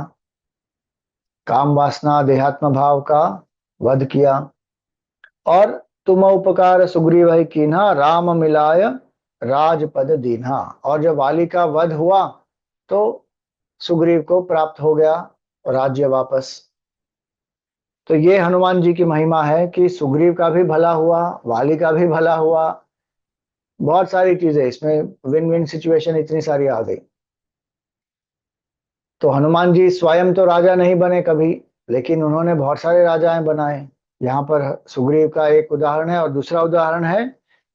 A: काम वासना देहात्म भाव का वध किया। और तुम उपकार सुग्रीव है कीन्हा, राम मिलाय राजपद दीन्हा। और जब वाली का वध हुआ तो सुग्रीव को प्राप्त हो गया राज्य वापस। तो ये हनुमान जी की महिमा है कि सुग्रीव का भी भला हुआ, वाली का भी भला हुआ। बहुत सारी चीजें इसमें, विन विन सिचुएशन इतनी सारी आ गई। तो हनुमान जी स्वयं तो राजा नहीं बने कभी, लेकिन उन्होंने बहुत सारे राजाएं बनाए। यहाँ पर सुग्रीव का एक उदाहरण है, और दूसरा उदाहरण है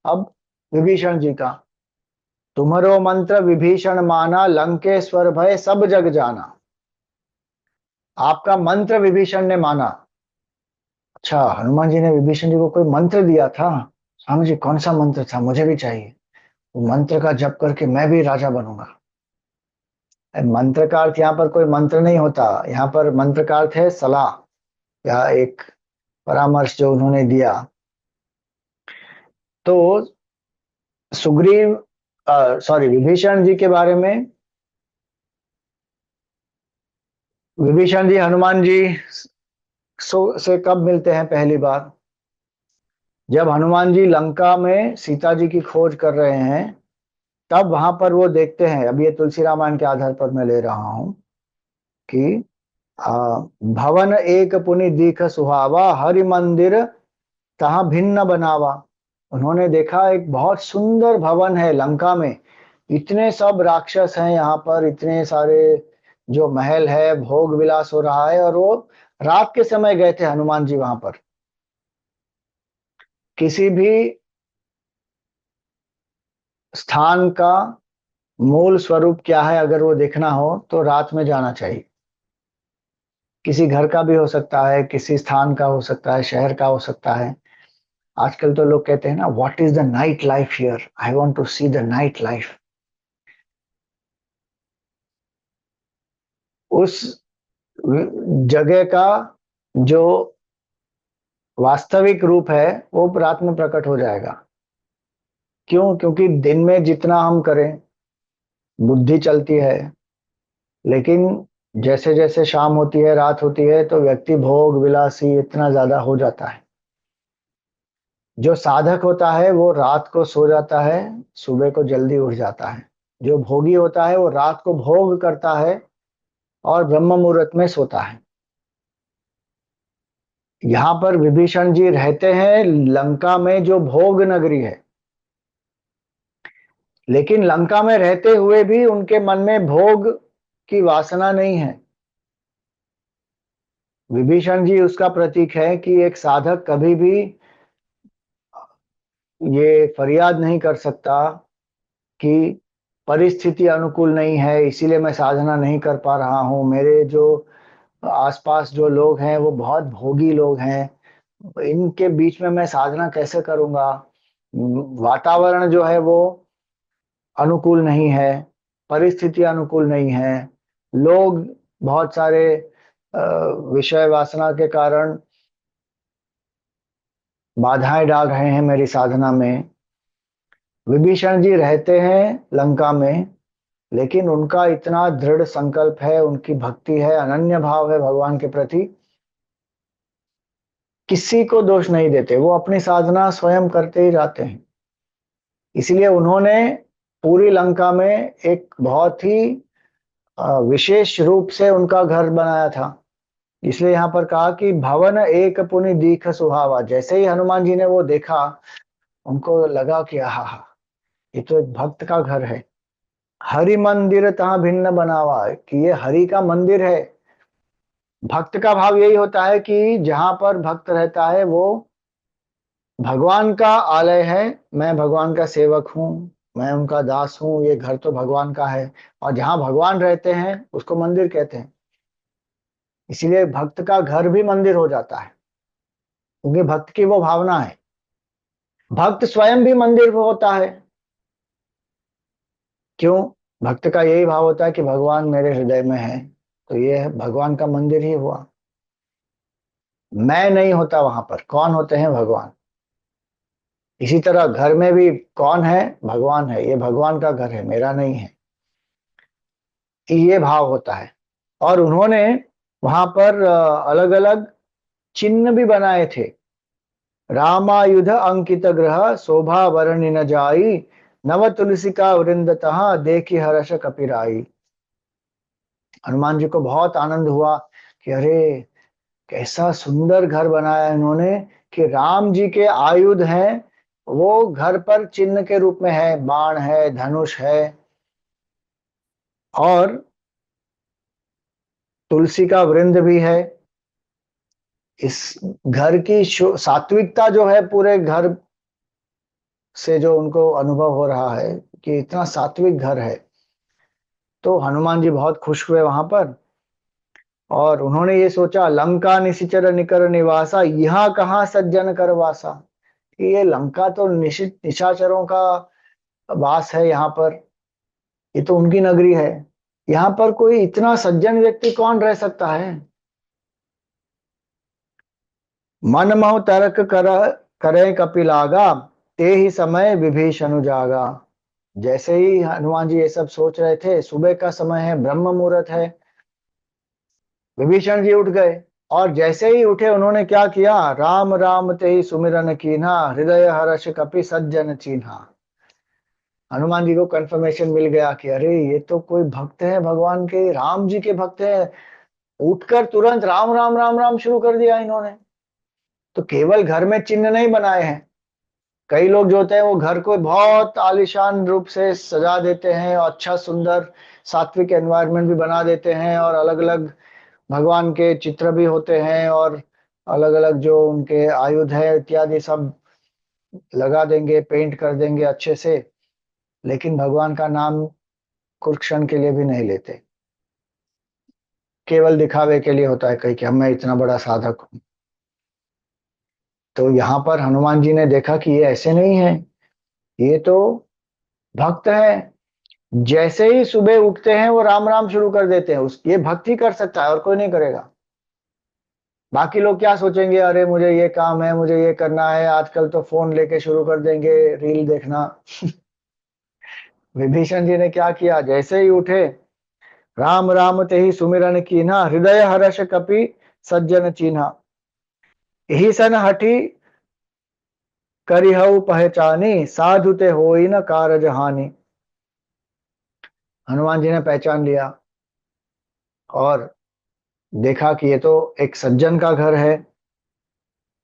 A: अब विभीषण जी का। तुम्हारो मंत्र विभीषण माना, लंकेश्वर भय सब जग जाना। आपका मंत्र विभीषण ने माना। अच्छा, हनुमान जी ने विभीषण जी को कोई मंत्र दिया था? स्वामी जी कौन सा मंत्र था, मुझे भी चाहिए। वो मंत्र का जप करके मैं भी राजा बनूंगा। मंत्र का अर्थ यहाँ पर कोई मंत्र नहीं होता, यहाँ पर मंत्र का अर्थ है सलाह या एक परामर्श जो उन्होंने दिया। तो सुग्रीव सॉरी विभीषण जी के बारे में, विभीषण जी हनुमान जी से कब मिलते हैं? पहली बार जब हनुमान जी लंका में सीता जी की खोज कर रहे हैं, तब वहां पर वो देखते हैं। अब ये तुलसी रामायण के आधार पर मैं ले रहा हूं कि भवन एक पुनि दीख सुहावा, हरि मंदिर तहाँ भिन्न बनावा। उन्होंने देखा एक बहुत सुंदर भवन है लंका में, इतने सब राक्षस हैं यहाँ पर, इतने सारे जो महल है, भोग विलास हो रहा है। और वो रात के समय गए थे हनुमान जी वहां पर किसी भी स्थान का मूल स्वरूप क्या है अगर वो देखना हो तो रात में जाना चाहिए। किसी घर का भी हो सकता है, किसी स्थान का हो सकता है, शहर का हो सकता है। आजकल तो लोग कहते हैं ना, what is the night life here, I want to see the night life. उस जगह का जो वास्तविक रूप है वो रात में प्रकट हो जाएगा। क्यों? क्योंकि दिन में जितना हम करें, बुद्धि चलती है, लेकिन जैसे जैसे शाम होती है, रात होती है, तो व्यक्ति भोग विलासी इतना ज्यादा हो जाता है। जो साधक होता है वो रात को सो जाता है, सुबह को जल्दी उठ जाता है। जो भोगी होता है वो रात को भोग करता है और ब्रह्म मुहूर्त में सोता है। यहाँ पर विभीषण जी रहते हैं लंका में, जो भोग नगरी है, लेकिन लंका में रहते हुए भी उनके मन में भोग की वासना नहीं है। विभीषण जी उसका प्रतीक है कि एक साधक कभी भी ये फरियाद नहीं कर सकता कि परिस्थिति अनुकूल नहीं है, इसीलिए मैं साधना नहीं कर पा रहा हूँ। मेरे जो आसपास जो लोग हैं वो बहुत भोगी लोग हैं, इनके बीच में मैं साधना कैसे करूंगा। वातावरण जो है वो अनुकूल नहीं है, परिस्थिति अनुकूल नहीं है। लोग बहुत सारे अ, विषय वासना के कारण बाधाएं डाल रहे हैं मेरी साधना में। विभीषण जी रहते हैं लंका में, लेकिन उनका इतना दृढ़ संकल्प है, उनकी भक्ति है, अनन्य भाव है भगवान के प्रति, किसी को दोष नहीं देते। वो अपनी साधना स्वयं करते ही जाते हैं। इसलिए उन्होंने पूरी लंका में एक बहुत ही विशेष रूप से उनका घर बनाया था। इसलिए यहाँ पर कहा कि भवन एक पुनि दीख सुहावा। जैसे ही हनुमान जी ने वो देखा, उनको लगा कि आहा, ये तो एक भक्त का घर है। हरि मंदिर तहाँ भिन्न बनावा, कि ये हरि का मंदिर है। भक्त का भाव यही होता है कि जहां पर भक्त रहता है वो भगवान का आलय है। मैं भगवान का सेवक हूँ, मैं उनका दास हूँ, ये घर तो भगवान का है। और जहां भगवान रहते हैं उसको मंदिर कहते हैं। इसीलिए भक्त का घर भी मंदिर हो जाता है, क्योंकि भक्त की वो भावना है। भक्त स्वयं भी मंदिर होता है। क्यों? भक्त का यही भाव होता है कि भगवान मेरे हृदय में है, तो ये भगवान का मंदिर ही हुआ। मैं नहीं होता वहां पर, कौन होते हैं? भगवान। इसी तरह घर में भी कौन है? भगवान है। ये भगवान का घर है, मेरा नहीं है, ये भाव होता है। और उन्होंने वहां पर अलग अलग चिन्ह भी बनाए थे। रामायुध अंकित ग्रह शोभा वर्णि न जाई, नव तुलसी का वृंदतः देखी हर्ष कपिराई। हनुमान जी को बहुत आनंद हुआ कि अरे, कैसा सुंदर घर बनाया है इन्होंने, कि राम जी के आयुध हैं वो घर पर चिन्ह के रूप में है, बाण है, धनुष है, और तुलसी का वृंद भी है। इस घर की सात्विकता जो है पूरे घर से जो उनको अनुभव हो रहा है कि इतना सात्विक घर है, तो हनुमान जी बहुत खुश हुए वहां पर। और उन्होंने ये सोचा, लंका निशिचर निकर निवासा, यहाँ कहाँ सज्जन कर वासा, कि ये लंका तो निशाचरों का वास है यहाँ पर, ये तो उनकी नगरी है। यहाँ पर कोई इतना सज्जन व्यक्ति कौन रह सकता है। मन मोह तर्क करे कपिलागा, ते ही समय विभीषण जागा। जैसे ही हनुमान जी ये सब सोच रहे थे, सुबह का समय है, ब्रह्म मुहूर्त है, विभीषण जी उठ गए। और जैसे ही उठे उन्होंने क्या किया, राम राम ते ही सुमिरन कीन्हा, हृदय हर्ष कपि सज्जन चीन्हा। हनुमान जी को कंफर्मेशन मिल गया कि अरे, ये तो कोई भक्त है भगवान के, राम जी के भक्त है। उठकर तुरंत राम राम राम राम शुरू कर दिया इन्होंने। तो केवल घर में चिन्ह नहीं बनाए हैं, कई लोग जो होते हैं वो घर को बहुत आलीशान रूप से सजा देते हैं और अच्छा सुंदर सात्विक एनवायरनमेंट भी बना देते हैं, और अलग अलग भगवान के चित्र भी होते हैं, और अलग अलग जो उनके आयुध है इत्यादि सब लगा देंगे, पेंट कर देंगे अच्छे से, लेकिन भगवान का नाम कुछ क्षण के लिए भी नहीं लेते। केवल दिखावे के लिए होता है कहीं कि हम मैं इतना बड़ा साधक हूं। तो यहाँ पर हनुमान जी ने देखा कि ये ऐसे नहीं है, ये तो भक्त है। जैसे ही सुबह उठते हैं वो राम राम शुरू कर देते हैं। उस ये भक्ति कर सकता है और कोई नहीं करेगा। बाकी लोग क्या सोचेंगे, अरे मुझे ये काम है, मुझे ये करना है, आजकल तो फोन लेके शुरू कर देंगे रील देखना। विभीषण जी ने क्या किया, जैसे ही उठे राम राम ते ही सुमिरन कीन्हा, हृदय हर्ष कपि सज्जन चीन्हा, यही सन हठी करिहउ पहचानी, साधु ते होई न कारज हानि। हनुमान जी ने पहचान लिया और देखा कि ये तो एक सज्जन का घर है।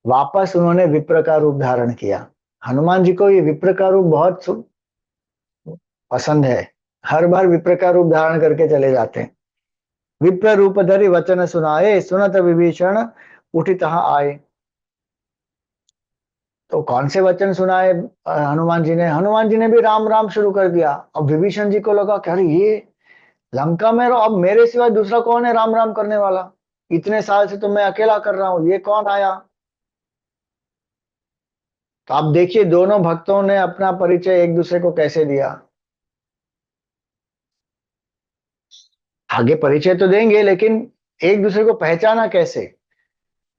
A: वापस उन्होंने विप्र का रूप धारण किया। हनुमान जी को ये विप्र का रूप बहुत पसंद है। हर बार विप्र का रूप धारण करके चले जाते हैं। विप्र रूप धरि वचन सुनाए, सुनत विभीषण उठि तहाँ आए। तो कौन से वचन सुनाए हनुमान जी ने भी राम राम शुरू कर दिया। अब विभीषण जी को लगा कि अरे ये लंका में अब मेरे सिवा दूसरा कौन है राम राम करने वाला। इतने साल से तो मैं अकेला कर रहा हूं, ये कौन आया। तो आप देखिए दोनों भक्तों ने अपना परिचय एक दूसरे को कैसे दिया। आगे परिचय तो देंगे लेकिन एक दूसरे को पहचाना कैसे।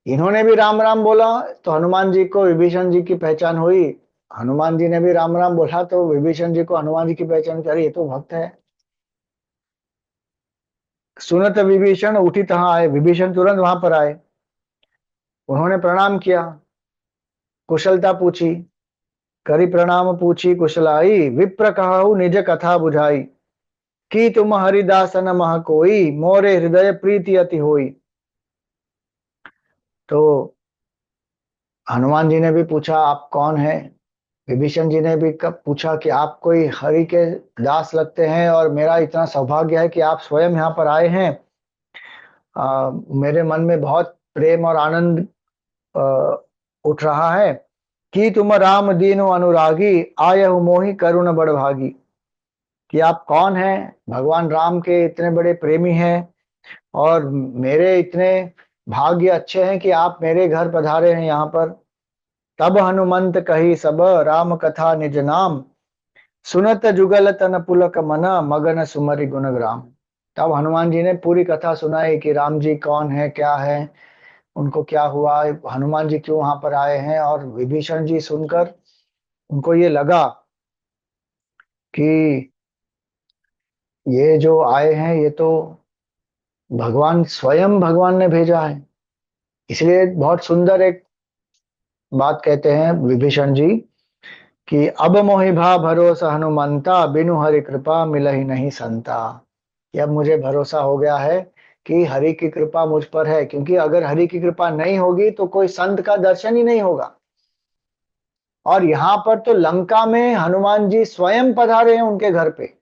A: इन्होंने भी राम राम बोला तो हनुमान जी को विभीषण जी की पहचान हुई। हनुमान जी ने भी राम राम बोला तो विभीषण जी को हनुमान जी की पहचान करी, ये तो भक्त है। सुनत विभीषण उठी तहां आए, विभीषण तुरंत वहां पर आए। उन्होंने प्रणाम किया, कुशलता पूछी। करी प्रणाम पूछी कुशलाई, विप्र कहु निज कथा बुझाई, की तुम हरिदास न मह कोई, मोरे हृदय प्रीति अति होई। तो हनुमान जी ने भी पूछा आप कौन है। विभीषण जी ने भी कब पूछा कि आप कोई हरि के दास लगते हैं और मेरा इतना सौभाग्य है कि आप स्वयं यहाँ पर आए हैं। मेरे मन में बहुत प्रेम और आनंद आ, उठ रहा है। कि तुम राम दीनो अनुरागी, आयहु मोहि करुण बड़भागी। कि आप कौन हैं, भगवान राम के इतने बड़े प्रेमी हैं और मेरे इतने भाग्य अच्छे हैं कि आप मेरे घर पधारे हैं यहाँ पर। तब हनुमंत कही सब, राम कथा निज नाम, सुनत जुगल तन पुलक मना, मगन सुमरि गुणग्राम। तब हनुमान जी ने पूरी कथा सुनाई कि राम जी कौन है, क्या है, उनको क्या हुआ, हनुमान जी क्यों वहां पर आए हैं। और विभीषण जी सुनकर उनको ये लगा कि ये जो आए हैं ये तो भगवान स्वयं भगवान ने भेजा है। इसलिए बहुत सुंदर एक बात कहते हैं विभीषण जी कि अब मोहि भा भरोसा हनुमंता, बिनु हरि कृपा मिलहि नहीं संता। कि अब मुझे भरोसा हो गया है कि हरि की कृपा मुझ पर है, क्योंकि अगर हरि की कृपा नहीं होगी तो कोई संत का दर्शन ही नहीं होगा। और यहाँ पर तो लंका में हनुमान जी स्वयं पधारे हैं उनके घर पे।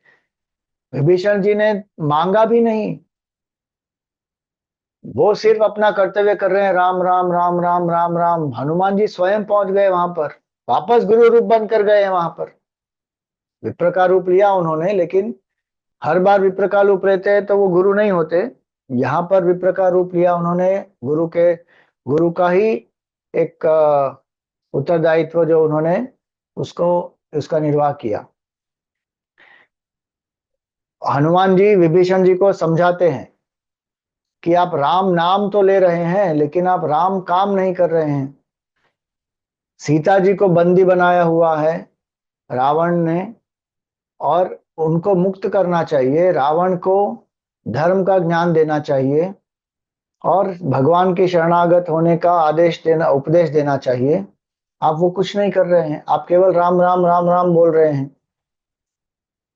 A: विभीषण जी ने मांगा भी नहीं, वो सिर्फ अपना कर्तव्य कर रहे हैं, राम राम राम राम राम राम। हनुमान जी स्वयं पहुंच गए वहां पर, वापस गुरु रूप बनकर गए हैं वहां पर। विप्र का रूप लिया उन्होंने, लेकिन हर बार विप्र का रूप लेते हैं तो वो गुरु नहीं होते। यहाँ पर विप्र का रूप लिया उन्होंने, गुरु का ही एक उत्तरदायित्व जो उन्होंने उसको उसका निर्वाह किया। हनुमान जी विभीषण जी को समझाते हैं कि आप राम नाम तो ले रहे हैं लेकिन आप राम काम नहीं कर रहे हैं। सीता जी को बंदी बनाया हुआ है रावण ने, और उनको मुक्त करना चाहिए। रावण को धर्म का ज्ञान देना चाहिए और भगवान के शरणागत होने का आदेश देना, उपदेश देना चाहिए। आप वो कुछ नहीं कर रहे हैं, आप केवल राम राम राम राम बोल रहे हैं।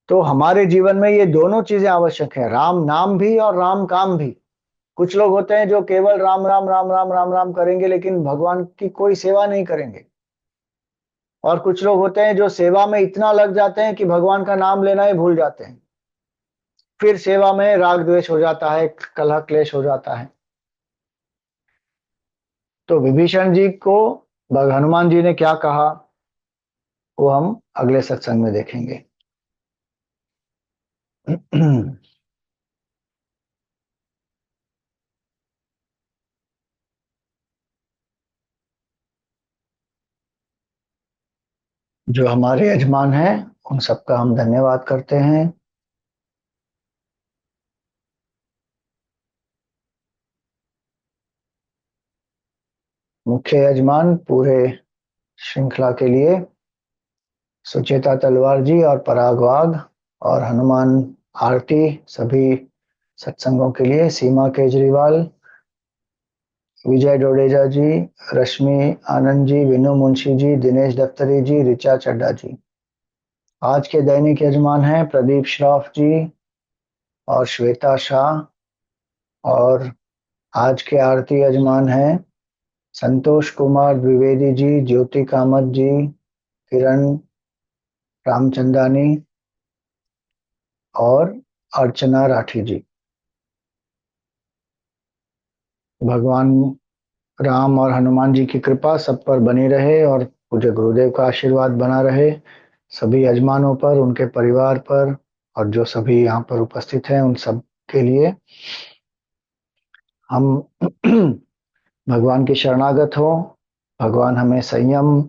A: तो हमारे जीवन में ये दोनों चीजें आवश्यक है, राम नाम भी और राम काम भी। कुछ लोग होते हैं जो केवल राम राम राम राम राम राम करेंगे लेकिन भगवान की कोई सेवा नहीं करेंगे। और कुछ लोग होते हैं जो सेवा में इतना लग जाते हैं कि भगवान का नाम लेना ही भूल जाते हैं। फिर सेवा में राग द्वेष हो जाता है, कलह क्लेश हो जाता है। तो विभीषण जी को हनुमान जी ने क्या कहा वो हम अगले सत्संग में देखेंगे। जो हमारे यजमान हैं उन सबका हम धन्यवाद करते हैं। मुख्य यजमान पूरे श्रृंखला के लिए सुचेता तलवार जी और पराग वाघ, और हनुमान आरती सभी सत्संगों के लिए सीमा केजरीवाल, विजय डोडेजा जी, रश्मि आनंद जी, विनू मुंशी जी, दिनेश दफ्तरी जी, ऋचा चड्डा जी। आज के दैनिक यजमान हैं प्रदीप श्रॉफ जी और श्वेता शाह, और आज के आरती यजमान हैं संतोष कुमार द्विवेदी जी, ज्योति कामत जी, किरण रामचंदानी और अर्चना राठी जी। भगवान राम और हनुमान जी की कृपा सब पर बनी रहे और पूज्य गुरुदेव का आशीर्वाद बना रहे सभी यजमानों पर, उनके परिवार पर, और जो सभी यहाँ पर उपस्थित हैं उन सब के लिए हम भगवान की शरणागत हो। भगवान हमें संयम,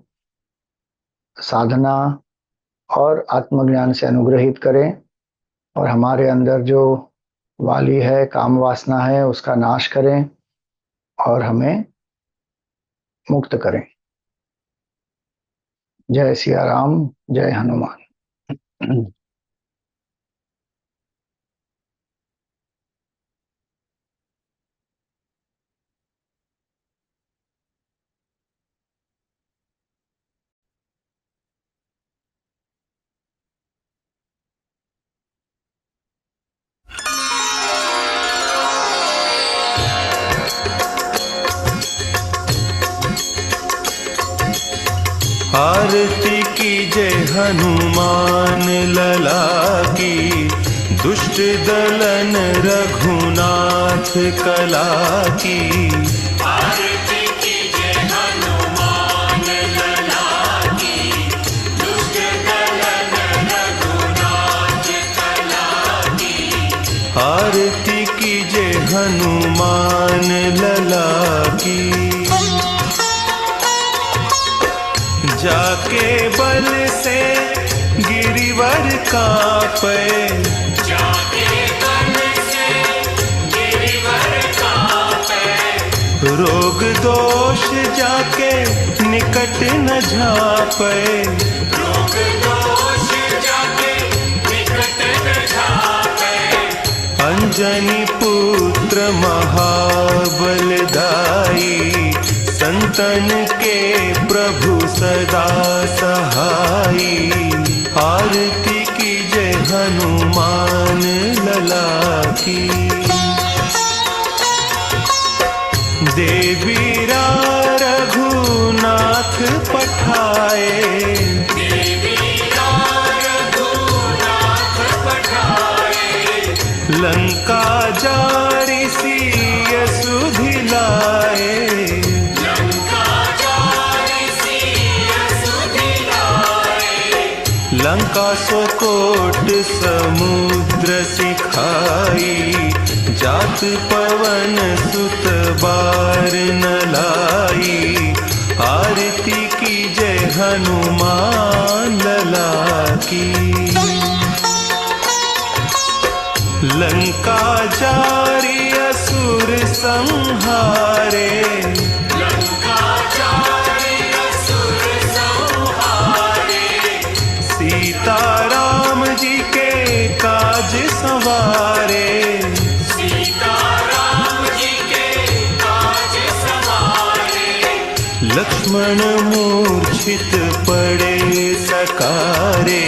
A: साधना और आत्मज्ञान से अनुग्रहित करें और हमारे अंदर जो वाली है, काम वासना है, उसका नाश करें और हमें मुक्त करें। जय सिया राम, जय हनुमान।
C: आरती की जय हनुमान लला की, दुष्ट दलन रघुनाथ कला की।
D: आरती की जय हनुमान लला की, दुष्ट दलन रघुनाथ कला की।
C: आरती की जय हनुमान लला की। जाके बल से गिरिवर कांपे,
D: जाके बल से गिरिवर कांपे।
C: रोग दोष जाके निकट न झापे,
D: रोग दोष जाके निकट न झापे।
C: अंजनी पुत्र महाबलदाई, संतन के प्रभु सदा सहाई। आरती की जय हनुमान लला की। देवीरा रघुनाथ पठाए,
D: देवीरा रघुनाथ पठाए।
C: लंका जारी सिय सुधि लाए। लंका स्वकोट समुद्र सिखाई, जात पवन सुत बार न लाई। आरती की जय हनुमान लला की। लंका जारी असुर संहारे, सीताराम जी के काज संवारे।
D: सीताराम जी के काज संवारे।
C: लक्ष्मण मूर्छित पड़े सकारे,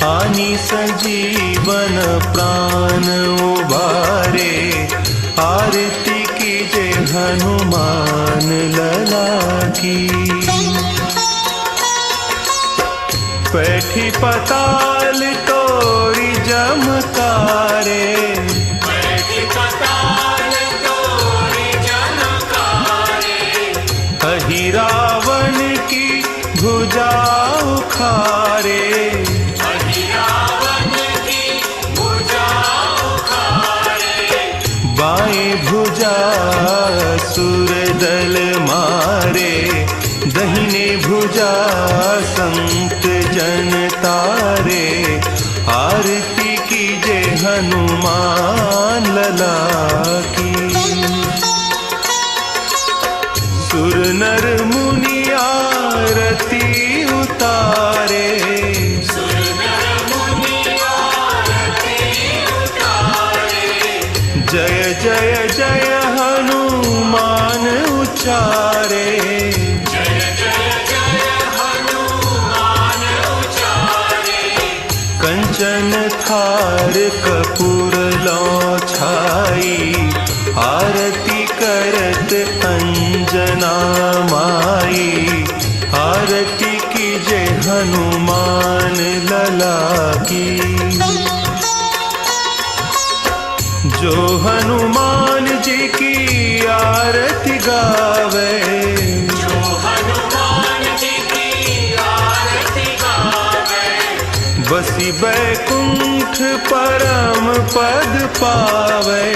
C: आनी संजीवन प्राण उबारे। आरती की जय हनुमान लला की। बैठी पताल तोरी जमकारे,
D: बैठी पताल तोरी जमकारे।
C: अहि रावण की भुजा उखारे। पूजा संत जन तारे, आरती कीजे हनुमान लला की। सुर नर मुनि आरती उतारे, जय जय जय हनुमान उचारे। कंचन थार कपूर लौ छाई, आरती करत अंजना माई। आरती कीजे हनुमान लला की। जो हनुमान जी की आरती गावे, बसी बैकुंठ परम पद पावे।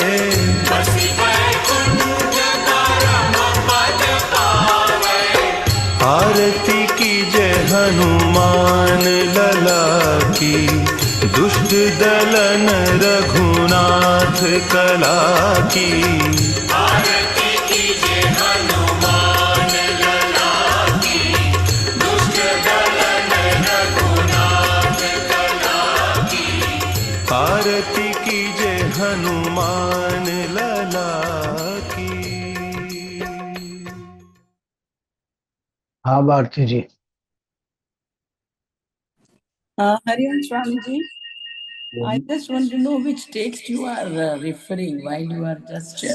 C: आरती कीजे हनुमान लला की। दुष्ट दलन रघुनाथ कला की।
D: आरती कीजे हनुमान लला की। दुष्ट दलन रघुनाथ कला की।
C: आरती कीजे हनुमान लला की।
A: हाँ भारती जी।
E: Harihan Swamiji, I just want to know which text you are referring while you are just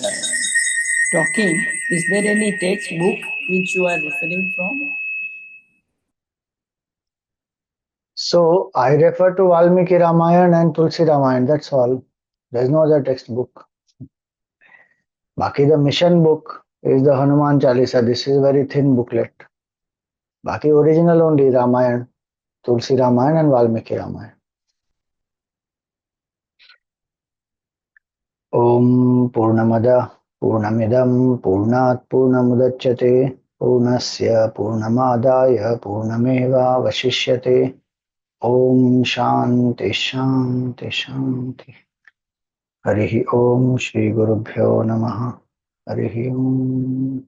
E: talking. Is there any textbook which you are referring from?
A: So I refer to Valmiki Ramayana and Tulsi Ramayana, that's all. There's no other textbook. Baki the mission book is the Hanuman Chalisa. This is a very thin booklet. Baki original only Ramayana, Tulsi Ramayana and Valmiki Ramayana. Om Purnamada Purnamidam Purnat Purnamudachyate Purnasya Purnamadaya Purnameva Vashishyate. Om Shanti Shanti Shanti. Harihi Om Shri Gurubhyo Namaha. Harihi Om.